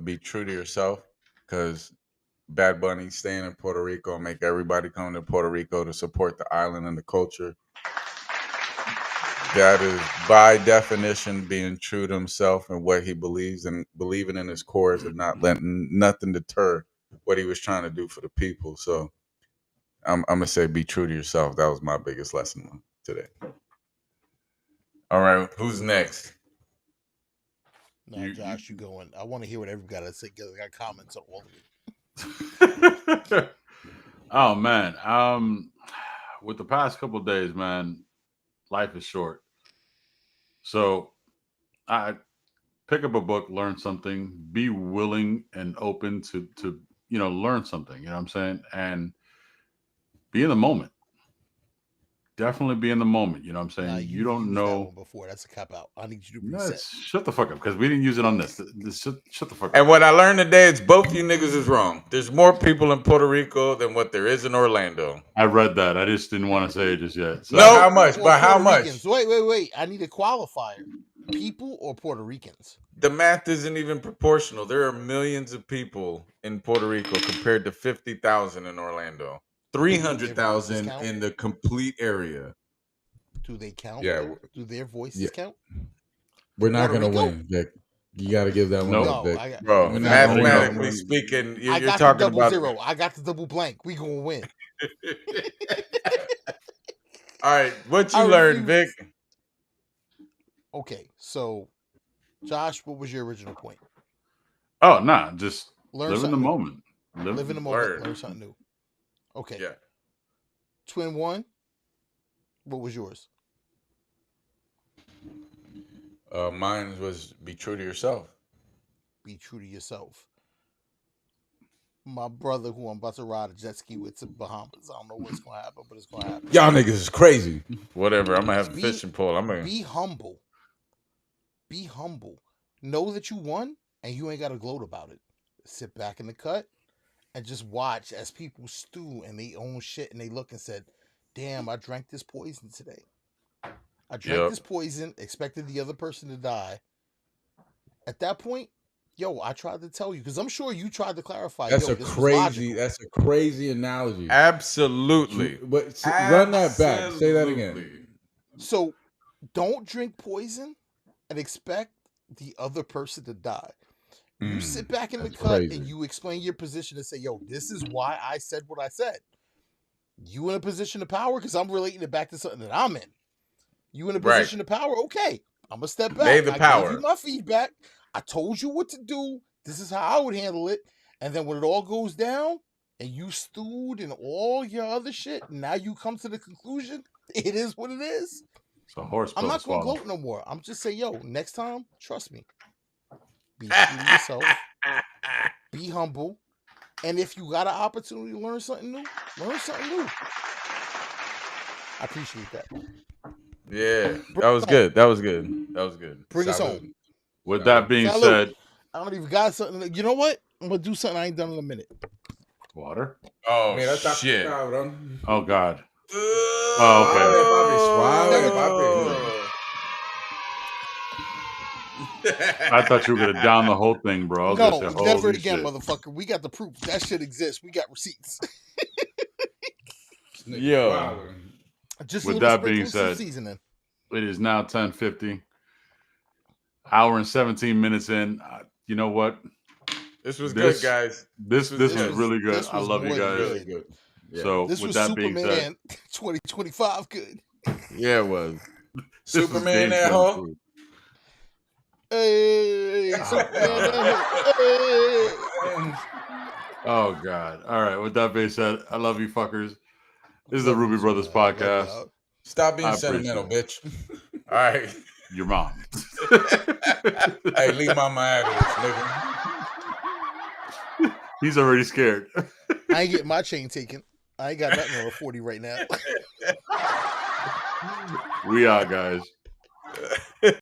Be true to yourself, because Bad Bunny staying in Puerto Rico and make everybody come to Puerto Rico to support the island and the culture. That is, by definition, being true to himself and what he believes and believing in his cores and not letting nothing deter what he was trying to do for the people. So I'm gonna say be true to yourself. That was my biggest lesson today. All right, who's next? No, Josh, you going. I want to hear what everybody got to say because I got comments on all of it. Oh man, with the past couple of days, man, life is short. So I pick up a book, learn something, be willing and open to learn something. You know what I'm saying? And be in the moment. Definitely be in the moment. You know what I'm saying? Nah, You don't used that know. one before. That's a cop out. I need you to No, reset. shut the fuck up because we didn't use it on this. Shut the fuck up. And what I learned today is both you niggas is wrong. There's more people in Puerto Rico than what there is in Orlando. I read that. I just didn't want to say it just yet. So. No, how much? Or But how Puerto much? Ricans. Wait. I need a qualifier. People or Puerto Ricans? The math isn't even proportional. There are millions of people in Puerto Rico compared to 50,000 in Orlando. 300,000 count? in the complete area. Do they count? Yeah. There? Do their voices Yeah. count? We're not Puerto going to Rico? win, Vic. You got to give that one Nope. up, Vic. No, We're not mathematically gonna win. Speaking, I you're got talking the double about zero. I got the double blank. We gonna win. All right, what you I learned, refuse. Vic? Okay, so Josh, what was your original point? Oh, nah, just Learn live in the something new. moment. Live in the moment. Word. Learn something new. Okay. Yeah. Twin one. What was yours? Mine was be true to yourself. Be true to yourself. My brother, who I'm about to ride a jet ski with to Bahamas. I don't know what's gonna happen, but it's gonna happen. Y'all niggas is crazy. Whatever. I'm gonna have a Be- fishing pole. I'm gonna. Be humble. Be humble. Know that you won, and you ain't got to gloat about it. Sit back in the cut and just watch as people stew and they own shit, and they look and said, "Damn, I drank this poison today. I drank this poison, expected the other person to die." At that point, yo, I tried to tell you because I'm sure you tried to clarify. That's yo, a this was crazy. logical. That's a crazy analogy. Absolutely. But run that back. Say that again. Absolutely. So, don't drink poison and expect the other person to die. You sit back in the that's cut crazy. and you explain your position and say, yo, this is why I said what I said. You in a position of power because I'm relating it back to something that I'm in. You in a Right. position of power? Okay, I'm gonna step back. They the I power. gave you my feedback. I told you what to do. This is how I would handle it. And then when it all goes down and you stewed and all your other shit, now you come to the conclusion it is what it is. It's a horse pill I'm to not gonna swallow. gloat no more. I'm just saying, yo, next time, trust me. Be true to yourself. Be humble. And if you got an opportunity to learn something new, learn something new. I appreciate that. Yeah, that was good. That was good. That was good. Bring us Salute. home. With that being Salute. said, I don't even got something. You know what? I'm gonna do something I ain't done in a minute. water. Oh Mira, está shit. cabrón. Oh God. Oh, okay. Oh. I thought you were gonna down the whole thing, bro. I was No, gonna say, never holy again, shit. motherfucker. We got the proof. That shit exists. We got receipts. Yo. Just With a little that being sprinkle of said, seasoning. It is now 10:50. Hour and 17 minutes in. You know what? This was This- good, guys. This was was really good. this I was love you more than guys. good. Really good. Yeah. So This with was that being said, Superman 2025 good. Yeah, it was. this was Superman Game that Plan hoe? Food. Hey, Superman. Hey. Oh God! All right. With that being said, I love you fuckers. This is the Ruby Brothers podcast. Stop being I sentimental, bitch. All right. Your mom. Hey, leave my mind out of this, nigga. He's already scared. I ain't getting my chain taken. I ain't got nothing on a 40 right now. We are guys.